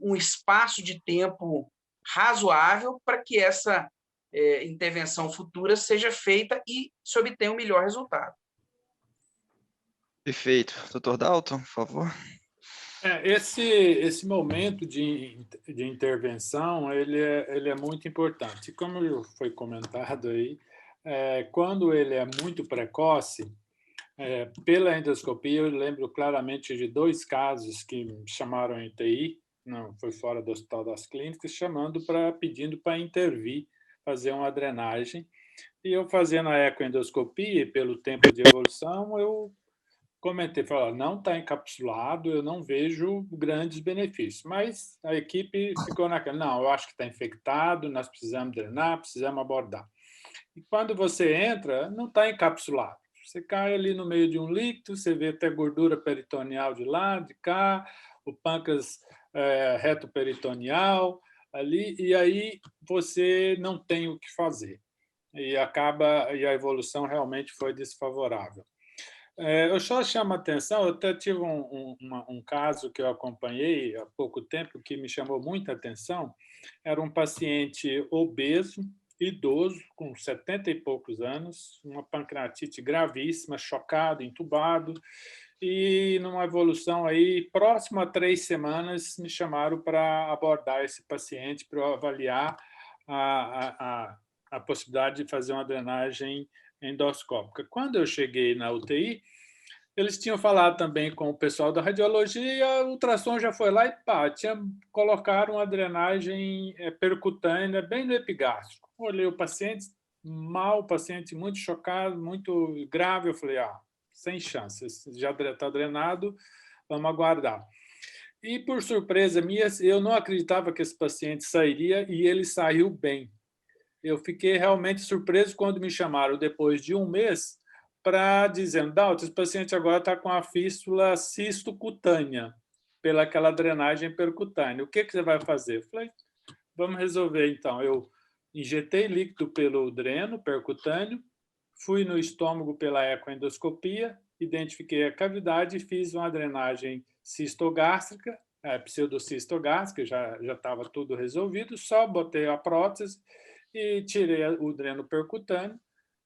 um espaço de tempo razoável para que essa intervenção futura seja feita e se obtenha um melhor resultado. Perfeito. Dr. Dalton, por favor. Esse momento de intervenção ele é muito importante. Como foi comentado aí, quando ele é muito precoce, pela endoscopia, eu lembro claramente de 2 casos que me chamaram em TI, não foi fora do Hospital das Clínicas, pedindo para intervir, fazer uma drenagem. E eu fazendo a ecoendoscopia, pelo tempo de evolução, eu comentei, falei, não está encapsulado, eu não vejo grandes benefícios. Mas a equipe ficou naquela, não, eu acho que está infectado, nós precisamos drenar, precisamos abordar. E quando você entra, não está encapsulado. Você cai ali no meio de um líquido, você vê até gordura peritoneal de lá, de cá, o pâncreas reto-peritoneal ali, e aí você não tem o que fazer. E a evolução realmente foi desfavorável. Eu só chamo a atenção, eu até tive um caso que eu acompanhei há pouco tempo que me chamou muita atenção, era um paciente obeso, idoso, com 70 e poucos anos, uma pancreatite gravíssima, chocado, entubado, e numa evolução aí, próximo a 3 semanas, me chamaram para abordar esse paciente, para avaliar a possibilidade de fazer uma drenagem endoscópica. Quando eu cheguei na UTI, eles tinham falado também com o pessoal da radiologia, o ultrassom já foi lá e colocaram uma drenagem percutânea bem no epigástrico. Olhei o paciente mal, o paciente muito chocado, muito grave, eu falei, sem chance, já está drenado, vamos aguardar. E, por surpresa minha, eu não acreditava que esse paciente sairia e ele saiu bem. Eu fiquei realmente surpreso quando me chamaram, depois de 1 mês, para dizendo, Dalton, esse paciente agora está com a fístula cistocutânea, pelaquela drenagem percutânea. O que você vai fazer? Eu falei, vamos resolver, então. Eu injetei líquido pelo dreno percutâneo, fui no estômago pela ecoendoscopia, identifiquei a cavidade e fiz uma drenagem cistogástrica, pseudocistogástrica, já estava tudo resolvido, só botei a prótese e tirei o dreno percutâneo,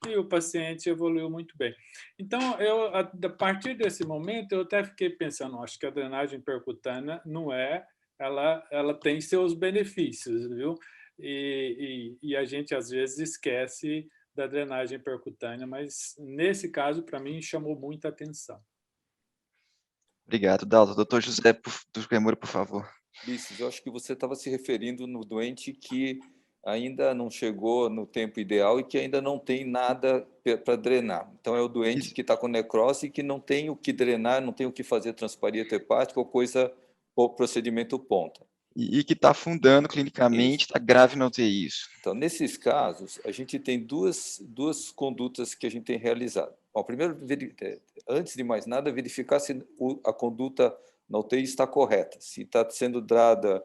e o paciente evoluiu muito bem. Então, a partir desse momento, eu até fiquei pensando, acho que a drenagem percutânea não é, ela tem seus benefícios, viu? E a gente, às vezes, esquece da drenagem percutânea, mas, nesse caso, para mim, chamou muita atenção. Obrigado, Dalton. Doutor José do Quemura, por favor. Ulisses, eu acho que você estava se referindo no doente que ainda não chegou no tempo ideal e que ainda não tem nada para drenar. Então, é o doente que está com necrose e que não tem o que drenar, não tem o que fazer transparieto hepático ou procedimento ponta. E que está afundando clinicamente, está grave não ter isso. Então, nesses casos, a gente tem duas condutas que a gente tem realizado. Bom, primeiro, antes de mais nada, verificar se a conduta na UTI está correta, se está sendo dada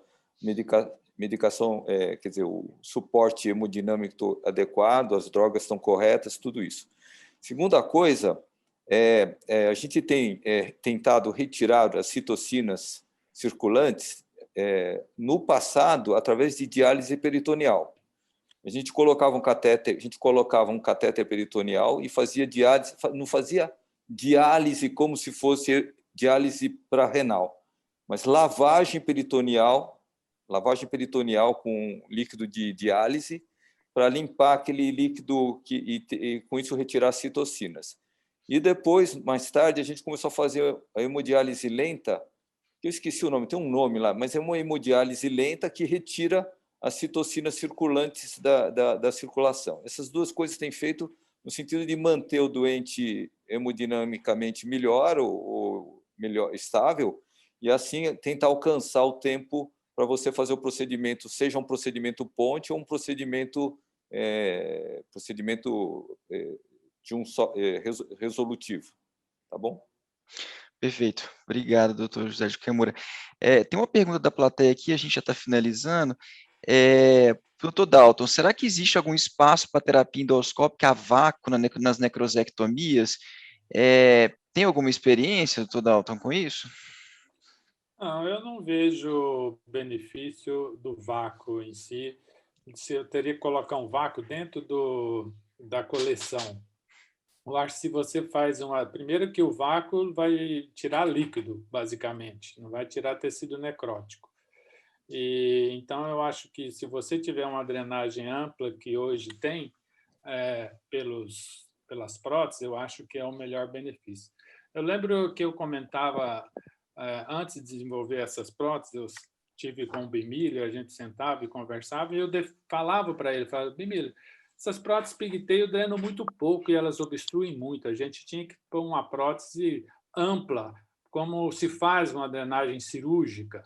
medicação, quer dizer, o suporte hemodinâmico adequado, as drogas estão corretas, tudo isso. Segunda coisa, a gente tem tentado retirar as citocinas circulantes no passado através de diálise peritoneal. A gente colocava um catéter peritoneal e fazia diálise, não fazia diálise como se fosse diálise para renal, mas lavagem peritoneal com líquido de diálise para limpar aquele líquido e com isso retirar as citocinas. E depois, mais tarde, a gente começou a fazer a hemodiálise lenta, que eu esqueci o nome, tem um nome lá, mas é uma hemodiálise lenta que retira as citocinas circulantes da circulação. Essas duas coisas têm feito no sentido de manter o doente hemodinamicamente melhor ou melhor estável e assim tentar alcançar o tempo para você fazer o procedimento, seja um procedimento ponte ou um procedimento resolutivo, tá bom? Perfeito. Obrigado, doutor José de Quemura. Tem uma pergunta da plateia aqui, a gente já está finalizando. Doutor Dalton, será que existe algum espaço para terapia endoscópica a vácuo nas necrosectomias? Tem alguma experiência, doutor Dalton, com isso? Não, eu não vejo benefício do vácuo em si. Se eu teria que colocar um vácuo dentro da coleção. Eu acho que se você faz primeiro que o vácuo vai tirar líquido, basicamente, não vai tirar tecido necrótico. Então, eu acho que se você tiver uma drenagem ampla, que hoje tem, pelas próteses, eu acho que é o melhor benefício. Eu lembro que eu comentava, antes de desenvolver essas próteses, eu tive com o Bimílio, a gente sentava e conversava, e eu falava para ele, Bimílio, essas próteses pigtail drenam muito pouco e elas obstruem muito. A gente tinha que pôr uma prótese ampla, como se faz uma drenagem cirúrgica.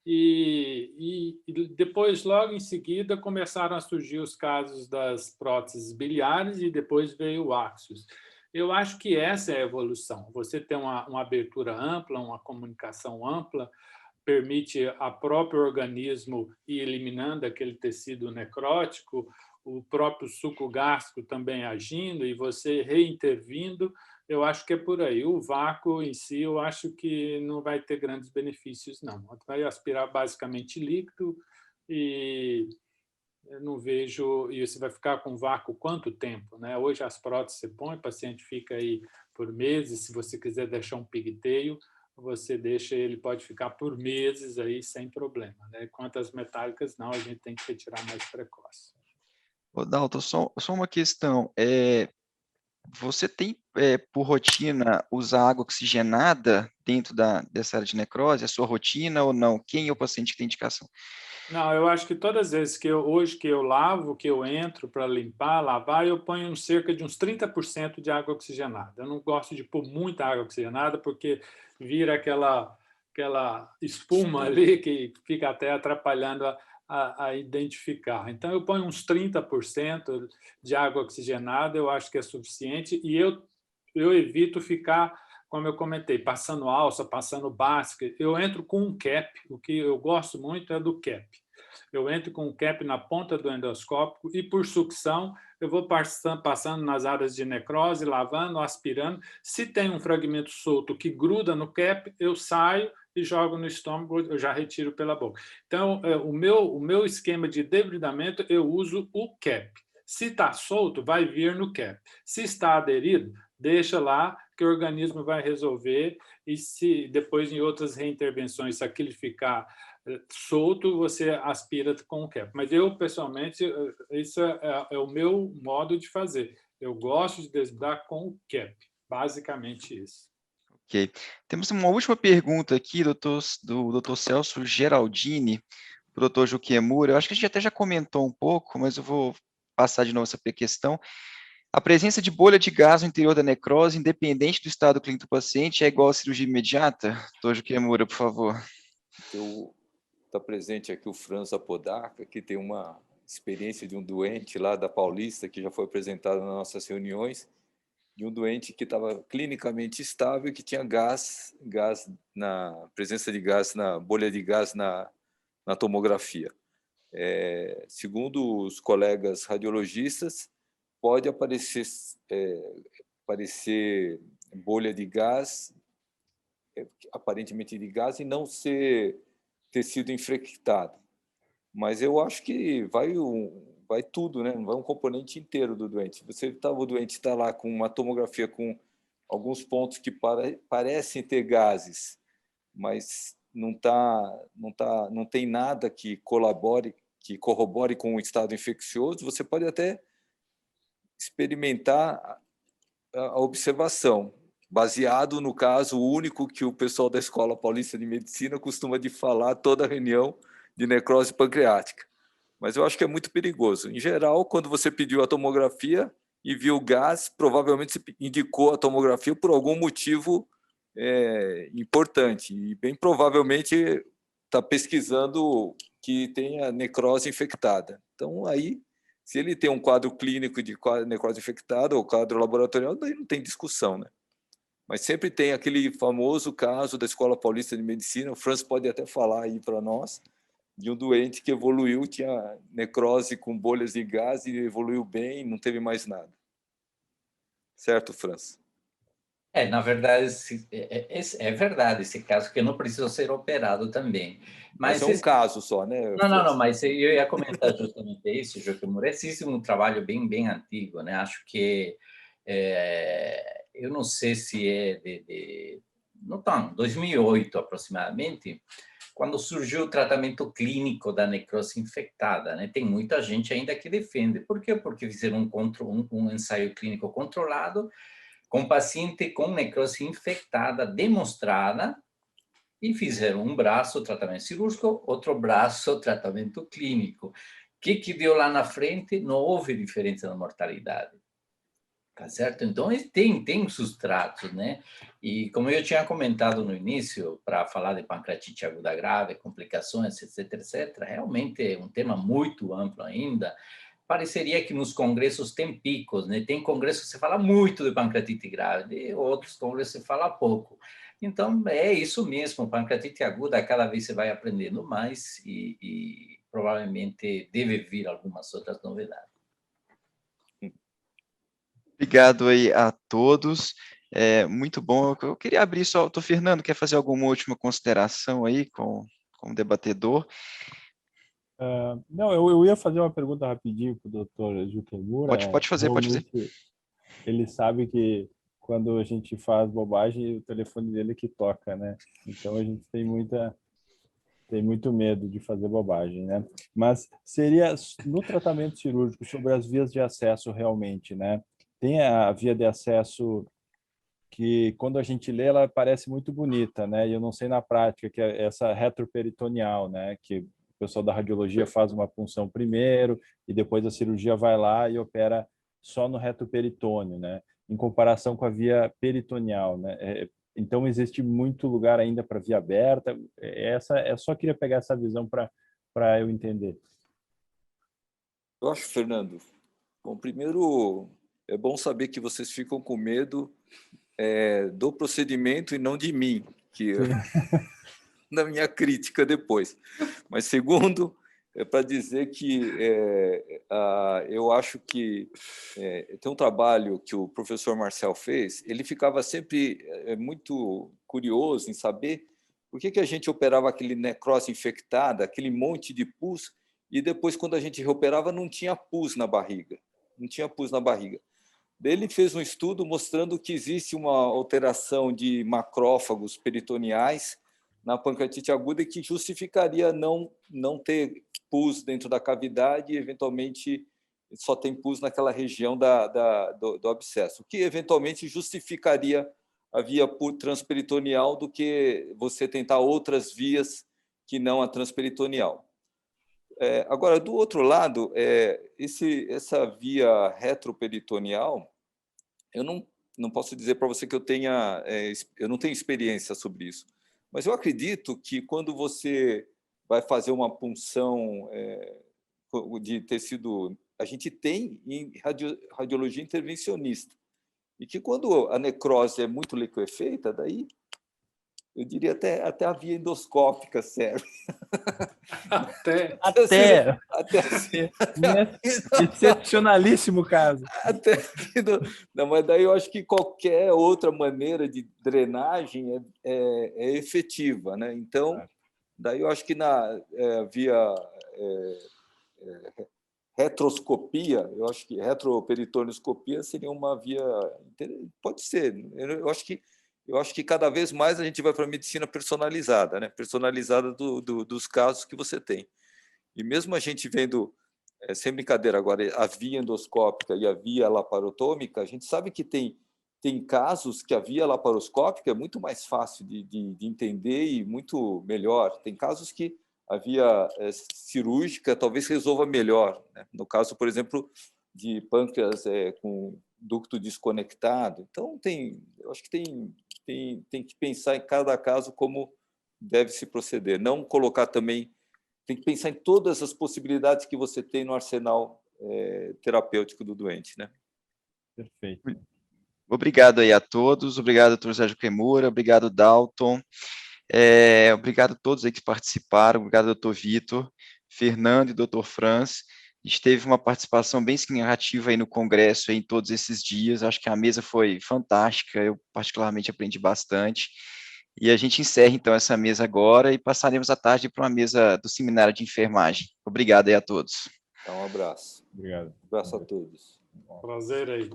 E depois, logo em seguida, começaram a surgir os casos das próteses biliares e depois veio o Axios. Eu acho que essa é a evolução. Você tem uma abertura ampla, uma comunicação ampla, permite a próprio organismo ir eliminando aquele tecido necrótico, o próprio suco gástrico também agindo e você reintervindo. Eu acho que é por aí. O vácuo em si, eu acho que não vai ter grandes benefícios, não. Vai aspirar basicamente líquido e eu não vejo... E você vai ficar com vácuo quanto tempo, né? Hoje as próteses você põe, o paciente fica aí por meses. Se você quiser deixar um pigtail, você deixa ele, pode ficar por meses aí sem problema, né? Quanto às metálicas, não, a gente tem que retirar mais precoce. Ô, Dalton, só uma questão. Você tem, por rotina, usar água oxigenada dentro dessa área de necrose? É a sua rotina ou não? Quem é o paciente que tem indicação? Não, eu acho que todas as vezes hoje que eu lavo, que eu entro para limpar, lavar, eu ponho cerca de uns 30% de água oxigenada. Eu não gosto de pôr muita água oxigenada, porque vira aquela espuma ali que fica até atrapalhando a identificar. Então, eu ponho uns 30% de água oxigenada, eu acho que é suficiente, e eu evito ficar, como eu comentei, passando alça, passando basket. Eu entro com um cap, o que eu gosto muito é do cap. Eu entro com um cap na ponta do endoscópio e, por sucção, eu vou passando nas áreas de necrose, lavando, aspirando. Se tem um fragmento solto que gruda no cap, eu saio e jogo no estômago, eu já retiro pela boca. Então, o meu esquema de debridamento, eu uso o cap. Se está solto, vai vir no CAP. Se está aderido, deixa lá que o organismo vai resolver, e se depois em outras reintervenções, se aquilo ficar solto, você aspira com o CAP. Mas eu, pessoalmente, isso é o meu modo de fazer. Eu gosto de desbridar com o CAP, basicamente isso. Ok. Temos uma última pergunta aqui do Dr. Celso Geraldini, para o Dr. Juquemura. Eu acho que a gente até já comentou um pouco, mas eu vou passar de novo essa questão. A presença de bolha de gás no interior da necrose, independente do estado clínico do paciente, é igual à cirurgia imediata? Dr. Juquemura, por favor. Está presente aqui o Franz Apodaca, que tem uma experiência de um doente lá da Paulista, que já foi apresentado nas nossas reuniões, de um doente que estava clinicamente estável, que tinha presença de gás, bolha de gás na tomografia. Segundo os colegas radiologistas, pode aparecer bolha de gás, aparentemente de gás, e não ter sido infectado. Mas eu acho que vai tudo, né? Vai um componente inteiro do doente. O doente está lá com uma tomografia com alguns pontos que parecem ter gases, mas não tem nada que corrobore com o estado infeccioso. Você pode até experimentar a observação, baseado no caso único que o pessoal da Escola Paulista de Medicina costuma de falar toda reunião de necrose pancreática. Mas eu acho que é muito perigoso. Em geral, quando você pediu a tomografia e viu o gás, provavelmente você indicou a tomografia por algum motivo importante. E bem provavelmente está pesquisando que tenha necrose infectada. Então, aí, se ele tem um quadro clínico de necrose infectada ou quadro laboratorial, daí não tem discussão, né? Mas sempre tem aquele famoso caso da Escola Paulista de Medicina, o Franz pode até falar aí para nós, de um doente que evoluiu, tinha necrose com bolhas de gás e evoluiu bem, não teve mais nada. Certo, Franz? Na verdade, é verdade esse caso, que não precisa ser operado também. Mas é um caso só, né? Não, mas eu ia comentar justamente isso, Joaquim. Existe um trabalho bem antigo, né? Acho que, eu não sei se é não, 2008 aproximadamente, quando surgiu o tratamento clínico da necrose infectada, né? Tem muita gente ainda que defende. Por quê? Porque fizeram um ensaio clínico controlado com paciente com necrose infectada demonstrada e fizeram um braço tratamento cirúrgico, outro braço tratamento clínico. O que deu lá na frente? Não houve diferença na mortalidade. Tá certo? Então, tem substratos, né? E como eu tinha comentado no início, para falar de pancreatite aguda grave, complicações, etc., realmente é um tema muito amplo ainda. Pareceria que nos congressos tem picos, né? Tem congressos que você fala muito de pancreatite grave, e outros congressos você fala pouco. Então, é isso mesmo, pancreatite aguda, cada vez você vai aprendendo mais e provavelmente deve vir algumas outras novidades. Obrigado aí a todos, muito bom. Eu queria abrir só, o Fernando, quer fazer alguma última consideração aí com o debatedor? Não, eu ia fazer uma pergunta rapidinho para o doutor Juquemura. Pode fazer. Ele sabe que quando a gente faz bobagem, o telefone dele que toca, né? Então a gente tem muito medo de fazer bobagem, né? Mas seria no tratamento cirúrgico sobre as vias de acesso realmente, né? Tem a via de acesso que, quando a gente lê, ela parece muito bonita, né? E eu não sei na prática, que é essa retroperitoneal, né? Que o pessoal da radiologia faz uma punção primeiro e depois a cirurgia vai lá e opera só no retroperitônio, né? Em comparação com a via peritoneal, né? Então, existe muito lugar ainda para via aberta. Só queria pegar essa visão para eu entender. Eu acho, Fernando, bom, primeiro é bom saber que vocês ficam com medo do procedimento e não de mim, da minha crítica depois. Mas segundo, é para dizer que eu acho que tem um trabalho que o professor Marcel fez, ele ficava sempre muito curioso em saber por que a gente operava aquele necrose infectada, aquele monte de pus, e depois, quando a gente reoperava, não tinha pus na barriga. pus na barriga. Daí ele fez um estudo mostrando que existe uma alteração de macrófagos peritoneais na pancreatite aguda que justificaria não ter pus dentro da cavidade e, eventualmente, só tem pus naquela região do abscesso, o que, eventualmente, justificaria a via transperitoneal do que você tentar outras vias que não a transperitoneal. Agora, do outro lado, essa via retroperitoneal, eu não posso dizer para você que eu não tenho experiência sobre isso, mas eu acredito que quando você vai fazer uma punção de tecido, a gente tem em radiologia intervencionista, e que quando a necrose é muito liquefeita, daí eu diria até a via endoscópica serve. Até excepcionalíssimo caso. Não, mas daí eu acho que qualquer outra maneira de drenagem é efetiva, né? Então, daí eu acho que na via retroscopia, eu acho que retroperitoneoscopia seria uma via, pode ser. Eu acho que cada vez mais a gente vai para a medicina personalizada, né? Personalizada dos casos que você tem. E mesmo a gente vendo, sem brincadeira agora, a via endoscópica e a via laparotômica, a gente sabe que tem casos que a via laparoscópica é muito mais fácil de entender e muito melhor. Tem casos que a via cirúrgica talvez resolva melhor, né? No caso, por exemplo, de pâncreas com ducto desconectado. Então, eu acho que tem que pensar em cada caso como deve se proceder. Não colocar também... Tem que pensar em todas as possibilidades que você tem no arsenal terapêutico do doente, né? Perfeito. Obrigado aí a todos. Obrigado, doutor Sérgio Cremura. Obrigado, Dalton. Obrigado a todos aí que participaram. Obrigado, doutor Vitor, Fernando e doutor Franz. A gente teve uma participação bem significativa aí no congresso aí, em todos esses dias. Acho que a mesa foi fantástica. Eu, particularmente, aprendi bastante. E a gente encerra, então, essa mesa agora e passaremos a tarde para uma mesa do seminário de enfermagem. Obrigado aí a todos. Então, um abraço. Obrigado. Um abraço a todos. Prazer aí.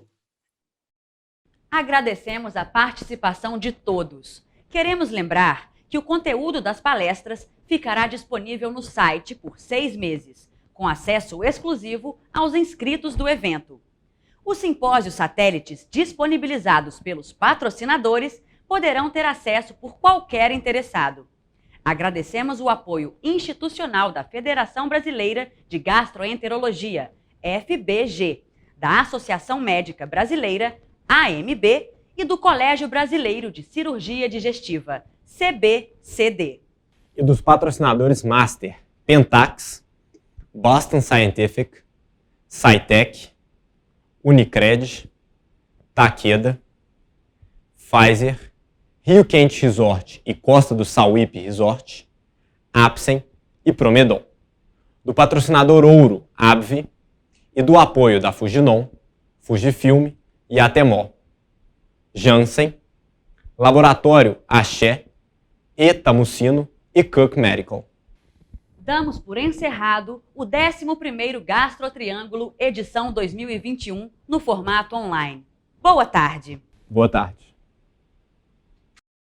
Agradecemos a participação de todos. Queremos lembrar que o conteúdo das palestras ficará disponível no site por 6 meses, com acesso exclusivo aos inscritos do evento. Os simpósios satélites disponibilizados pelos patrocinadores poderão ter acesso por qualquer interessado. Agradecemos o apoio institucional da Federação Brasileira de Gastroenterologia, FBG, da Associação Médica Brasileira, AMB, e do Colégio Brasileiro de Cirurgia Digestiva, CBCD. E dos patrocinadores Master, Pentax, Boston Scientific, Cytec, Unicred, Takeda, Pfizer, Rio Quente Resort e Costa do Sauípe Resort, Apsen e Promedon. Do patrocinador Ouro, Abvi, e do apoio da Fujinon, Fujifilm e Atemol, Janssen, Laboratório Axé, Etamucino e Cook Medical. Damos por encerrado o 11º Gastro Triângulo, edição 2021, no formato online. Boa tarde. Boa tarde.